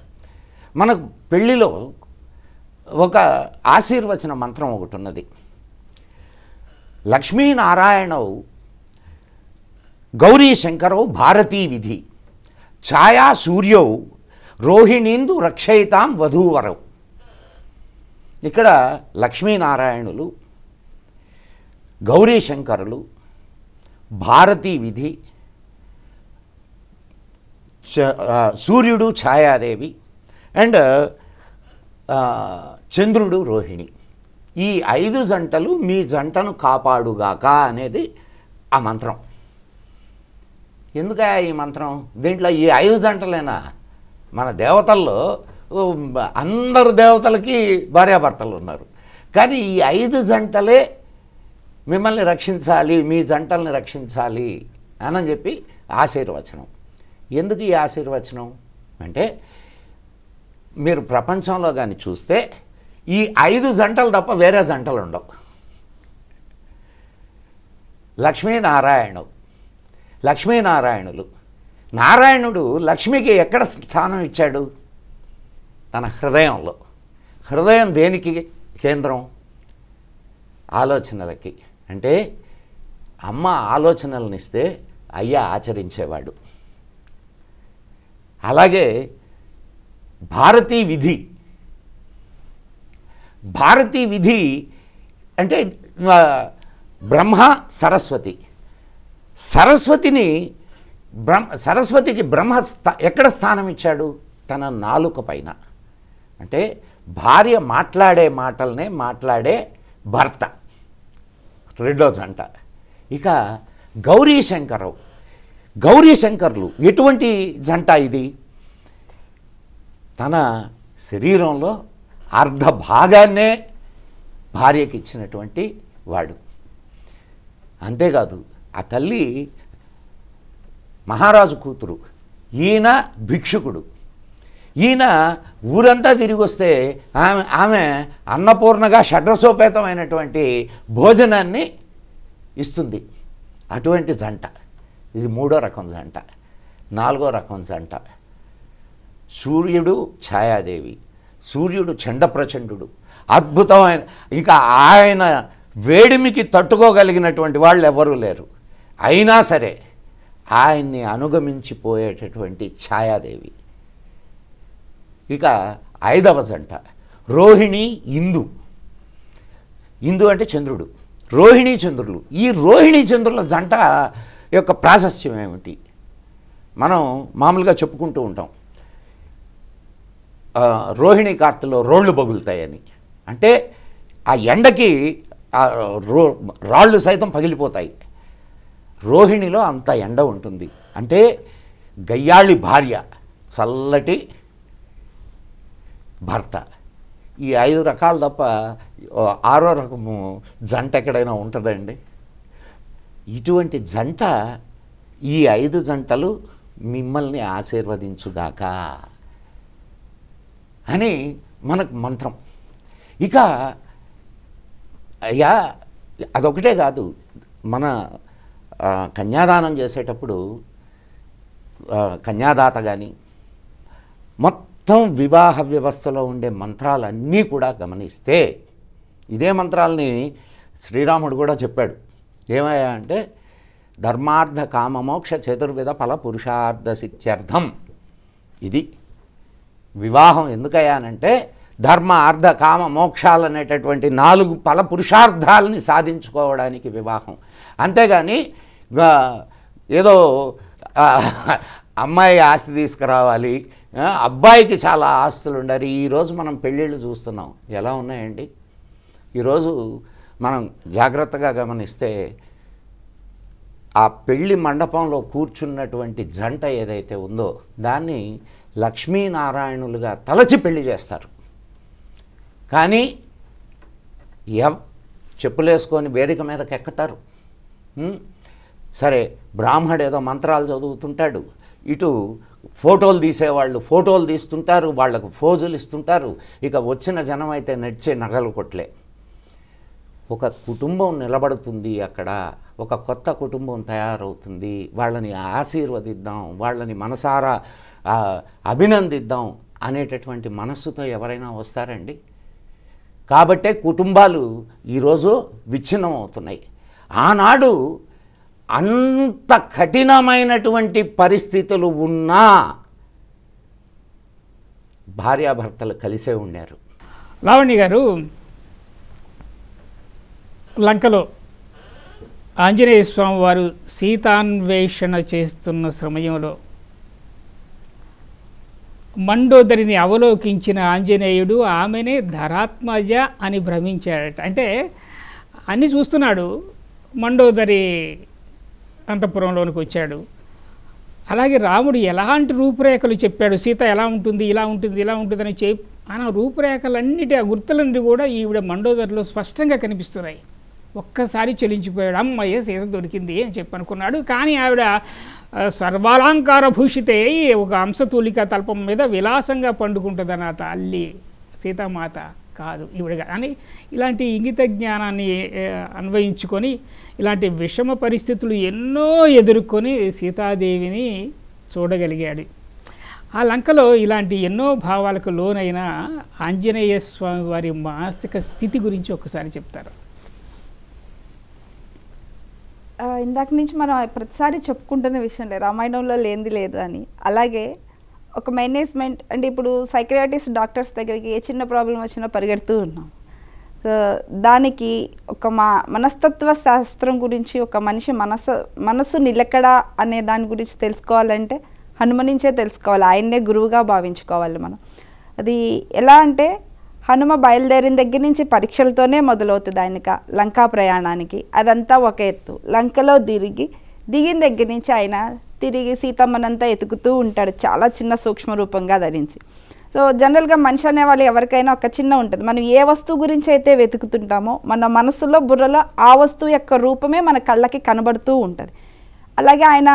[SPEAKER 3] మనకు పెళ్ళిలో ఒక ఆశీర్వచన మంత్రం ఒకటి ఉన్నది. లక్ష్మీనారాయణౌ గౌరీ శంకరౌ భారతీ విధి ఛాయా సూర్యౌ రోహిణీందు రక్షయితాం వధూవరౌ. ఇక్కడ లక్ష్మీనారాయణులు, గౌరీ శంకరులు, భారతీ విధి, సూర్యుడు ఛాయాదేవి అండ్ చంద్రుడు రోహిణి. ఈ 5 జంటలు మీ జంటను కాపాడుగాక అనేది ఆ మంత్రం. ఎందుక ఈ మంత్రం? దీంట్లో ఈ 5 జంటలేనా? మన దేవతల్లో అందరు దేవతలకి భార్యాభర్తలు ఉన్నారు, కానీ ఈ 5 జంటలే మిమ్మల్ని రక్షించాలి, మీ జంటల్ని రక్షించాలి అని చెప్పి ఆశీర్వచనం. ఎందుకు ఈ ఆశీర్వచనం అంటే మీరు ప్రపంచంలో కానీ చూస్తే ఈ 5 జంటలు తప్ప వేరే జంటలు ఉండవు. లక్ష్మీనారాయణులు. నారాయణుడు లక్ష్మికి ఎక్కడ స్థానం ఇచ్చాడు? తన హృదయంలో. హృదయం దేనికి కేంద్రం? ఆలోచనలకి. అంటే అమ్మ ఆలోచనలను ఇస్తే అయ్య ఆచరించేవాడు. అలాగే భారతీ విధి అంటే బ్రహ్మ సరస్వతికి బ్రహ్మ ఎక్కడ స్థానం ఇచ్చాడు? తన నాలుక పైన. అంటే భార్య మాట్లాడే మాటలనే మాట్లాడే భర్త, 2వ జంట. ఇక గౌరీ శంకరులు ఎటువంటి జంట ఇది? తన శరీరంలో అర్ధ భాగాన్నే భార్యకి ఇచ్చినటువంటి వాడు. అంతేకాదు ఆ తల్లి మహారాజు కూతురు, ఈయన భిక్షుకుడు. ఈయన ఊరంతా తిరిగి వస్తే ఆమె అన్నపూర్ణగా షడ్రసోపేతమైనటువంటి భోజనాన్ని ఇస్తుంది. అటువంటి జంట. ఇది 3వ రకం జంట. 4వ రకం జంట సూర్యుడు ఛాయాదేవి. సూర్యుడు చండప్రచండు, అద్భుతమైన, ఇక ఆయన వేడిమికి తట్టుకోగలిగినటువంటి వాళ్ళు ఎవరూ లేరు. అయినా సరే ఆయన్ని అనుగమించిపోయేటటువంటి ఛాయాదేవి. ఇక 5వ జంట రోహిణి ఇందు అంటే చంద్రుడు, రోహిణీ చంద్రులు. ఈ రోహిణీ చంద్రుల జంట యొక్క ప్రాశస్త్యం ఏమిటి? మనం మామూలుగా చెప్పుకుంటూ ఉంటాం, రోహిణీ కార్తెలో రోళ్ళు పగులుతాయని. అంటే ఆ ఎండకి ఆ రాళ్ళు సైతం పగిలిపోతాయి. రోహిణిలో అంత ఎండ ఉంటుంది. అంటే గయ్యాళి భార్య, చల్లటి భర్త. ఈ 5 రకాలు తప్ప 6వ రకము జంట ఎక్కడైనా ఉంటుందండి? ఇటువంటి జంట, ఈ 5 జంటలు మిమ్మల్ని ఆశీర్వదించుగాక అని మనకు మంత్రం. ఇక అయ్యా అదొకటే కాదు, మన కన్యాదానం చేసేటప్పుడు కన్యాదాత కానీ మొత్తం వివాహ వ్యవస్థలో ఉండే మంత్రాలన్నీ కూడా గమనిస్తే, ఇదే మంత్రాలని శ్రీరాముడు కూడా చెప్పాడు. ఏమయ్యా అంటే ధర్మార్థ కామమోక్ష చతుర్విధ ఫల పురుషార్థ సిద్ధ్యర్థం. ఇది వివాహం ఎందుకయ్యానంటే ధర్మ అర్థ కామ మోక్షాలు అనేటటువంటి 4 ఫల పురుషార్థాలని సాధించుకోవడానికి వివాహం. అంతేగాని ఏదో అమ్మాయి ఆస్తి తీసుకురావాలి, అబ్బాయికి చాలా ఆస్తులు ఉండాలి. ఈరోజు మనం పెళ్ళిళ్ళు చూస్తున్నాం, ఎలా ఉన్నాయండి? ఈరోజు మనం జాగ్రత్తగా గమనిస్తే ఆ పెళ్లి మండపంలో కూర్చున్నటువంటి జంట ఏదైతే ఉందో దాన్ని లక్ష్మీనారాయణులుగా తలచి పెళ్లి చేస్తారు. కానీ చెప్పులేసుకొని వేదిక మీదకి ఎక్కుతారు. సరే, బ్రాహ్మడు ఏదో మంత్రాలు చదువుతుంటాడు, ఇటు ఫోటోలు తీసేవాళ్ళు ఫోటోలు తీస్తుంటారు, వాళ్లకు ఫోజులు ఇస్తుంటారు. ఇక వచ్చిన జనం అయితే నడిచే నగలు కొట్లే. ఒక కుటుంబం నిలబడుతుంది, అక్కడ ఒక కొత్త కుటుంబం తయారవుతుంది. వాళ్ళని ఆశీర్వదిద్దాం, వాళ్ళని మనసారా అభినందిద్దాం అనేటటువంటి మనస్సుతో ఎవరైనా వస్తారండి? కాబట్టే కుటుంబాలు ఈరోజు విచ్ఛిన్నం అవుతున్నాయి. ఆనాడు అంత కఠినమైనటువంటి పరిస్థితులు ఉన్నా భార్యాభర్తలు కలిసే ఉన్నారు.
[SPEAKER 2] లావణ్య గారు, లంకలో ఆంజనేయ స్వామి వారు సీతాన్వేషణ చేస్తున్న సమయంలో మండోదరిని అవలోకించిన ఆంజనేయుడు ఆమెనే ధరాత్మజ అని భ్రమించాడట. అంటే అన్నీ చూస్తున్నాడు, మండోదరి అంతఃపురంలోనికి వచ్చాడు. అలాగే రాముడు ఎలాంటి రూపురేఖలు చెప్పాడు, సీత ఎలా ఉంటుంది, ఇలా ఉంటుంది, ఇలా ఉంటుందని ఆయన రూపురేఖలన్నిటి ఆ గుర్తులన్నీ కూడా ఈవిడ మండోదరిలో స్పష్టంగా కనిపిస్తున్నాయి. ఒక్కసారి చెలించిపోయాడు, అమ్మయ్య సీత దొరికింది అని చెప్పి అనుకున్నాడు. కానీ ఆవిడ సర్వాలంకార భూషితే ఒక అంశతూలిక తల్పం మీద విలాసంగా పండుకుంటుందని ఆ తల్లి సీతామాత కాదు ఈవిడ. అని ఇలాంటి ఇంగిత జ్ఞానాన్ని అన్వయించుకొని ఇలాంటి విషమ పరిస్థితులు ఎన్నో ఎదుర్కొని సీతాదేవిని చూడగలిగాడు. ఆ లంకలో ఇలాంటి ఎన్నో భావాలకు లోనైన ఆంజనేయ స్వామి వారి మానసిక స్థితి గురించి ఒకసారి చెప్తారు.
[SPEAKER 4] ఇందాక నుంచి మనం ప్రతిసారి చెప్పుకుంటున్న విషయం రామాయణంలో లేనిది లేదు అని. అలాగే ఒక మేనేజ్మెంట్ అంటే ఇప్పుడు సైకియాట్రిస్ట్ డాక్టర్స్ దగ్గరికి ఏ చిన్న ప్రాబ్లం వచ్చినా పరిగెడుతూ ఉన్నాం. దానికి ఒక మనస్తత్వ శాస్త్రం గురించి, ఒక మనిషి మనసు నిలకడ అనే దాని గురించి తెలుసుకోవాలంటే హనుమనించే తెలుసుకోవాలి. ఆయన్నే గురువుగా భావించుకోవాలి మనం. అది ఎలా అంటే హనుమ బయలుదేరిన దగ్గర నుంచి పరీక్షలతోనే మొదలవుతుంది ఆయనక లంకా ప్రయాణానికి. అదంతా ఒక ఎత్తు. లంకలో దిగిన దగ్గర నుంచి ఆయన తిరిగి సీతమ్మనంతా ఎతుకుతూ ఉంటాడు, చాలా చిన్న సూక్ష్మ రూపంగా ధరించి. సో జనరల్గా మనిషి అనేవాళ్ళు ఎవరికైనా ఒక చిన్న ఉంటుంది. మనం ఏ వస్తువు గురించి అయితే వెతుకుతుంటామో మన మనసులో బుర్రలో ఆ వస్తువు యొక్క రూపమే మన కళ్ళకి కనబడుతూ ఉంటుంది. అలాగే ఆయన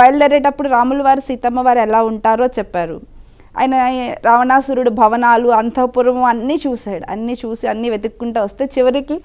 [SPEAKER 4] బయలుదేరేటప్పుడు రాముల వారు సీతమ్మ వారు ఎలా ఉంటారో చెప్పారు. ఆయన రావణాసురుడు భవనాలు అంతఃపురం అన్నీ చూశాడు. అన్నీ చూసి అన్నీ వెతుక్కుంటూ వస్తే చివరికి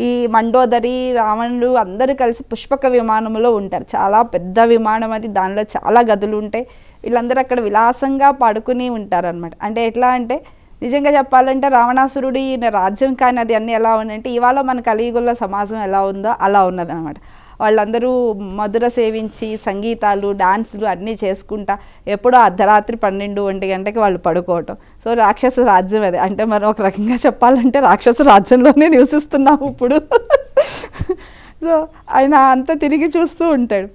[SPEAKER 4] ఈ మండోదరి రావణుడు అందరూ కలిసి పుష్పక విమానంలో ఉంటారు. చాలా పెద్ద విమానం అది, దానిలో చాలా గదులు ఉంటాయి. వీళ్ళందరూ అక్కడ విలాసంగా పడుకుని ఉంటారనమాట. అంటే ఎట్లా అంటే నిజంగా చెప్పాలంటే రావణాసురుడు ఈయన రాజ్యం కానీ అది అన్నీ ఎలా ఉన్నాయంటే ఇవాళ మన కలియుగంలో సమాజం ఎలా ఉందో అలా ఉన్నదనమాట. వాళ్ళందరూ మధుర సేవించి సంగీతాలు డాన్సులు అన్నీ చేసుకుంటా ఎప్పుడో అర్ధరాత్రి 12-1 గంటకి వాళ్ళు పడుకోవటం. సో రాక్షస రాజ్యం అది. అంటే మనం ఒక రకంగా చెప్పాలంటే రాక్షస రాజ్యంలోనే నివసిస్తున్నాము ఇప్పుడు. సో ఆయన అంతా తిరిగి చూస్తూ ఉంటాడు.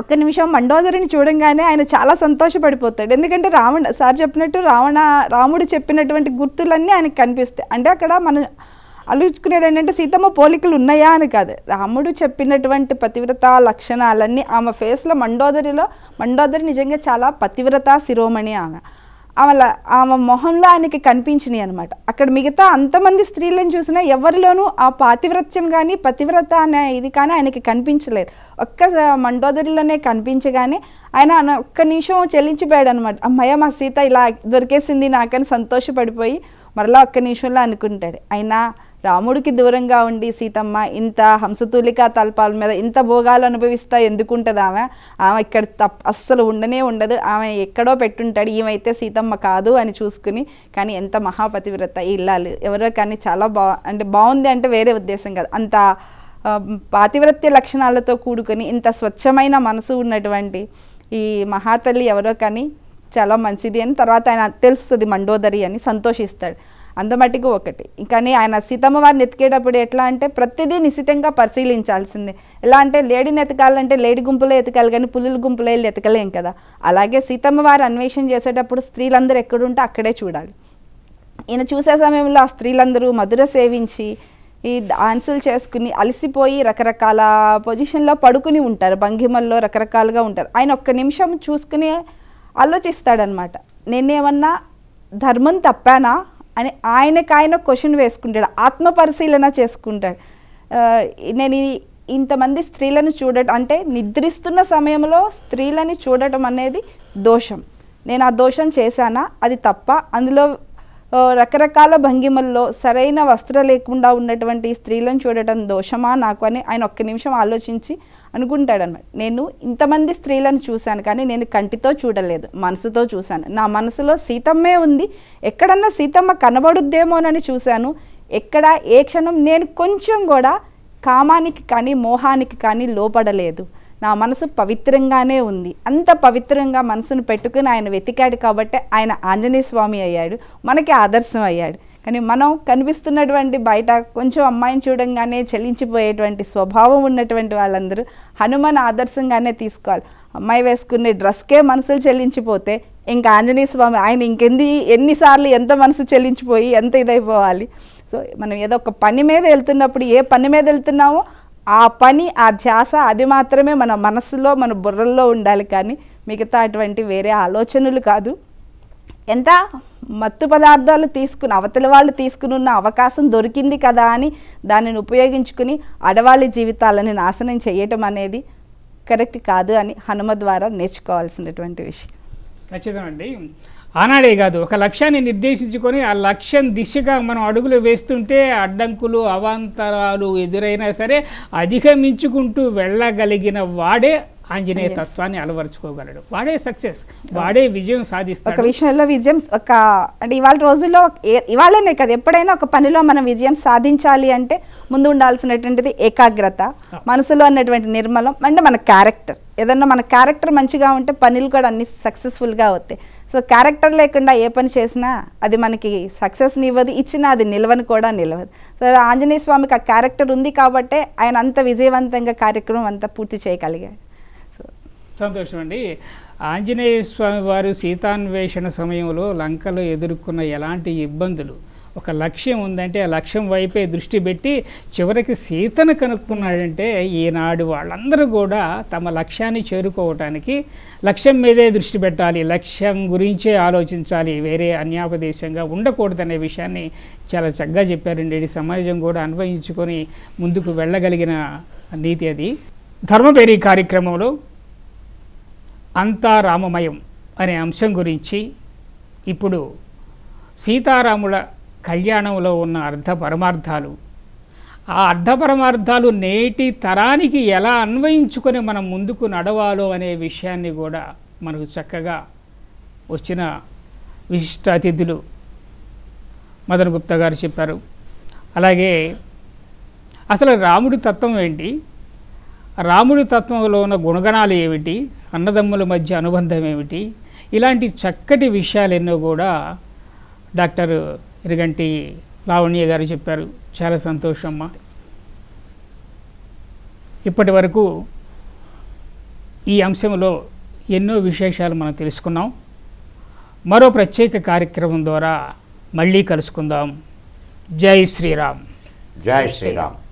[SPEAKER 4] ఒక్క నిమిషం మండోదరిని చూడంగానే ఆయన చాలా సంతోషపడిపోతాడు. ఎందుకంటే సార్ చెప్పినట్టు రాముడు చెప్పినటువంటి గుర్తులన్నీ ఆయనకు కనిపిస్తాయి. అంటే అక్కడ ఆలోచించుకునేది ఏంటంటే సీతమ్మ పోలికలు ఉన్నాయా అని కాదు, రాముడు చెప్పినటువంటి పతివ్రత లక్షణాలన్నీ ఆమె ఫేస్లో మండోదరి నిజంగా చాలా పతివ్రత శిరోమణి ఆమె మొహంలో ఆయనకి కనిపించినాయి అనమాట. అక్కడ మిగతా అంతమంది స్త్రీలను చూసినా ఎవరిలోనూ ఆ పాతివ్రత్యం కానీ పతివ్రత అనే ఇది కానీ ఆయనకి కనిపించలేదు. ఒక్క మండోదరిలోనే కనిపించగానే ఆయన ఒక్క నిమిషం చెల్లించిపోయాడు అనమాట. అమ్మయ్య మా సీత ఇలా దొరికేసింది నాకని సంతోషపడిపోయి మరలా ఒక్క నిమిషంలో అనుకుంటాడు. అయినా రాముడికి దూరంగా ఉండి సీతమ్మ ఇంత హంసతూలికా తల్పాల మీద ఇంత భోగాలు అనుభవిస్తా ఎందుకుంటుంది ఆమె ఇక్కడ అస్సలు ఉండదు, ఆమె ఎక్కడో పెట్టుంటాడు, ఈమెయితే సీతమ్మ కాదు అని చూసుకుని. కానీ ఎంత మహాపతివ్రత ఈ ఇల్లాలు ఎవరో కానీ చాలా బాగుంది అంటే వేరే ఉద్దేశం కాదు, అంత పాతివ్రత్య లక్షణాలతో కూడుకొని ఇంత స్వచ్ఛమైన మనసు ఉన్నటువంటి ఈ మహాతల్లి ఎవరో కానీ చాలా మంచిది అని తర్వాత ఆయన తెలుస్తుంది మండోదరి అని సంతోషిస్తాడు. అందమటికి ఒకటి. కానీ ఆయన సీతమ్మ వారిని ఎతికేటప్పుడు ఎట్లా అంటే ప్రతిదీ నిశితంగా పరిశీలించాల్సిందే. ఎలా అంటే లేడీని ఎతకాలంటే లేడీ గుంపులో ఎతకాలి కానీ పులుల గుంపులో వెళ్ళి ఎతకలేం కదా. అలాగే సీతమ్మ వారు అన్వేషణ చేసేటప్పుడు స్త్రీలందరూ ఎక్కడుంటే అక్కడే చూడాలి. ఈయన చూసే సమయంలో ఆ స్త్రీలందరూ మధుర సేవించి ఈ డాన్సులు చేసుకుని అలసిపోయి రకరకాల పొజిషన్లో పడుకుని ఉంటారు, భంగిమల్లో రకరకాలుగా ఉంటారు. ఆయన ఒక్క నిమిషం చూసుకుని ఆలోచిస్తాడనమాట, నేనేమన్నా ధర్మం తప్పానా అని ఆయన క్వశ్చన్ వేసుకుంటాడు, ఆత్మ పరిశీలన చేసుకుంటాడు. నేను ఇంతమంది స్త్రీలను చూడటం అంటే నిద్రిస్తున్న సమయంలో స్త్రీలని చూడటం అనేది దోషం, నేను ఆ దోషం చేశానా, అది తప్ప, అందులో రకరకాల భంగిమల్లో సరైన వస్త్రం లేకుండా ఉన్నటువంటి స్త్రీలను చూడటం దోషమా నాకు అని ఆయన ఒక్క నిమిషం ఆలోచించి అనుకుంటాడన్నమాట. నేను ఇంతమంది స్త్రీలను చూశాను కానీ నేను కంటితో చూడలేదు, మనసుతో చూశాను. నా మనసులో సీతమ్మే ఉంది, ఎక్కడన్నా సీతమ్మ కనబడుద్దేమోనని చూశాను. ఎక్కడ ఏ క్షణం నేను కొంచెం కూడా కామానికి కానీ మోహానికి కానీ లోపడలేదు. నా మనసు పవిత్రంగానే ఉంది. అంత పవిత్రంగా మనసును పెట్టుకుని ఆయన వెతికాడు కాబట్టి ఆయన ఆంజనేయ స్వామి అయ్యాడు, మనకి ఆదర్శం అయ్యాడు. కానీ మనం కనిపిస్తున్నటువంటి బయట కొంచెం అమ్మాయిని చూడంగానే చలించిపోయేటువంటి స్వభావం ఉన్నటువంటి వాళ్ళందరూ హనుమాన్ ఆదర్శంగానే తీసుకోవాలి. అమ్మాయి వేసుకునే డ్రెస్కే మనసులు చెల్లించిపోతే ఇంకా ఆంజనేయ స్వామి ఆయన ఎన్నిసార్లు ఎంత మనసు చెల్లించిపోయి ఎంత ఇదైపోవాలి. సో మనం ఏదో ఒక పని మీద వెళ్తున్నప్పుడు ఏ పని మీద వెళ్తున్నామో ఆ పని ఆ ధ్యాస అది మాత్రమే మన మనసులో మన బుర్రల్లో ఉండాలి, కానీ మిగతా అటువంటి వేరే ఆలోచనలు కాదు. ఎంత మత్తు పదార్థాలు తీసుకుని అవతల వాళ్ళు తీసుకుని ఉన్న అవకాశం దొరికింది కదా అని దానిని ఉపయోగించుకుని ఆడవాళ్ళ జీవితాలని నాశనం చేయటం అనేది కరెక్ట్ కాదు అని హనుమ ద్వారా నేర్చుకోవాల్సినటువంటి విషయం.
[SPEAKER 2] ఖచ్చితంగా అండి. ఆనాడే కాదు, ఒక లక్ష్యాన్ని నిర్దేశించుకొని ఆ లక్ష్యం దిశగా మనం అడుగులు వేస్తుంటే అడ్డంకులు అవాంతరాలు ఎదురైనా సరే అధిగమించుకుంటూ వెళ్ళగలిగిన వాడే ఆంజనేయ తత్వాన్ని అలవరుచుకోగలడు, వాడే సక్సెస్, వాడే విజయం సాధిస్తాడు.
[SPEAKER 4] ఒక విషయంలో విజయం అంటే ఇవాళ రోజుల్లో ఇవాళనే కదా ఎప్పుడైనా ఒక పనిలో మనం విజయం సాధించాలి అంటే ముందు ఉండాల్సినటువంటిది ఏకాగ్రత, మనసులో అన్నటువంటి నిర్మలం, అంటే మన క్యారెక్టర్. ఏదన్నా మన క్యారెక్టర్ మంచిగా ఉంటే పనులు కూడా అన్ని సక్సెస్ఫుల్గా అవుతాయి. సో క్యారెక్టర్ లేకుండా ఏ పని చేసినా అది మనకి సక్సెస్ని ఇవ్వదు, ఇచ్చినా అది నిలవని కూడా నిలవదు. సో ఆంజనేయ స్వామికి ఆ క్యారెక్టర్ ఉంది కాబట్టే ఆయన అంత విజయవంతంగా కార్యక్రమం అంతా పూర్తి చేయగలిగాడు.
[SPEAKER 2] సంతోషం అండి. ఆంజనేయ స్వామి వారు సీతాన్వేషణ సమయంలో లంకలో ఎదుర్కొన్న ఎలాంటి ఇబ్బందులు, ఒక లక్ష్యం ఉందంటే ఆ లక్ష్యం వైపే దృష్టి పెట్టి చివరికి సీతను కనుక్కున్నాడంటే ఈనాడు వాళ్ళందరూ కూడా తమ లక్ష్యాన్ని చేరుకోవటానికి లక్ష్యం మీదే దృష్టి పెట్టాలి, లక్ష్యం గురించే ఆలోచించాలి, వేరే అన్యాపదేశంగా ఉండకూడదనే విషయాన్ని చాలా చక్కగా చెప్పారండి. సమాజం కూడా అన్వయించుకొని ముందుకు వెళ్ళగలిగిన నీతి అది. ధర్మపేరి కార్యక్రమంలో అంతా రామమయం అనే అంశం గురించి ఇప్పుడు సీతారాముల కళ్యాణంలో ఉన్న అర్ధ పరమార్థాలు, ఆ అర్ధ పరమార్థాలు నేటి తరానికి ఎలా అన్వయించుకొని మనం ముందుకు నడవాలో అనే విషయాన్ని కూడా మనకు చక్కగా వచ్చిన విశిష్ట అతిథులు మదన్ గుప్తా గారు చెప్పారు. అలాగే అసలు రాముడి తత్వం ఏంటి, రాముడి తత్వంలో ఉన్న గుణగణాలు ఏమిటి, అన్నదమ్ముల మధ్య అనుబంధం ఏమిటి, ఇలాంటి చక్కటి విషయాలు ఎన్నో కూడా డాక్టర్ ఇరుగంటి లావణ్య గారు చెప్పారు. చాలా సంతోషమ్మ. ఇప్పటి వరకు ఈ అంశంలో ఎన్నో విశేషాలు మనం తెలుసుకున్నాం. మరో ప్రత్యేక కార్యక్రమం ద్వారా మళ్ళీ కలుసుకుందాం. జై శ్రీరామ్.
[SPEAKER 3] జై శ్రీరామ్.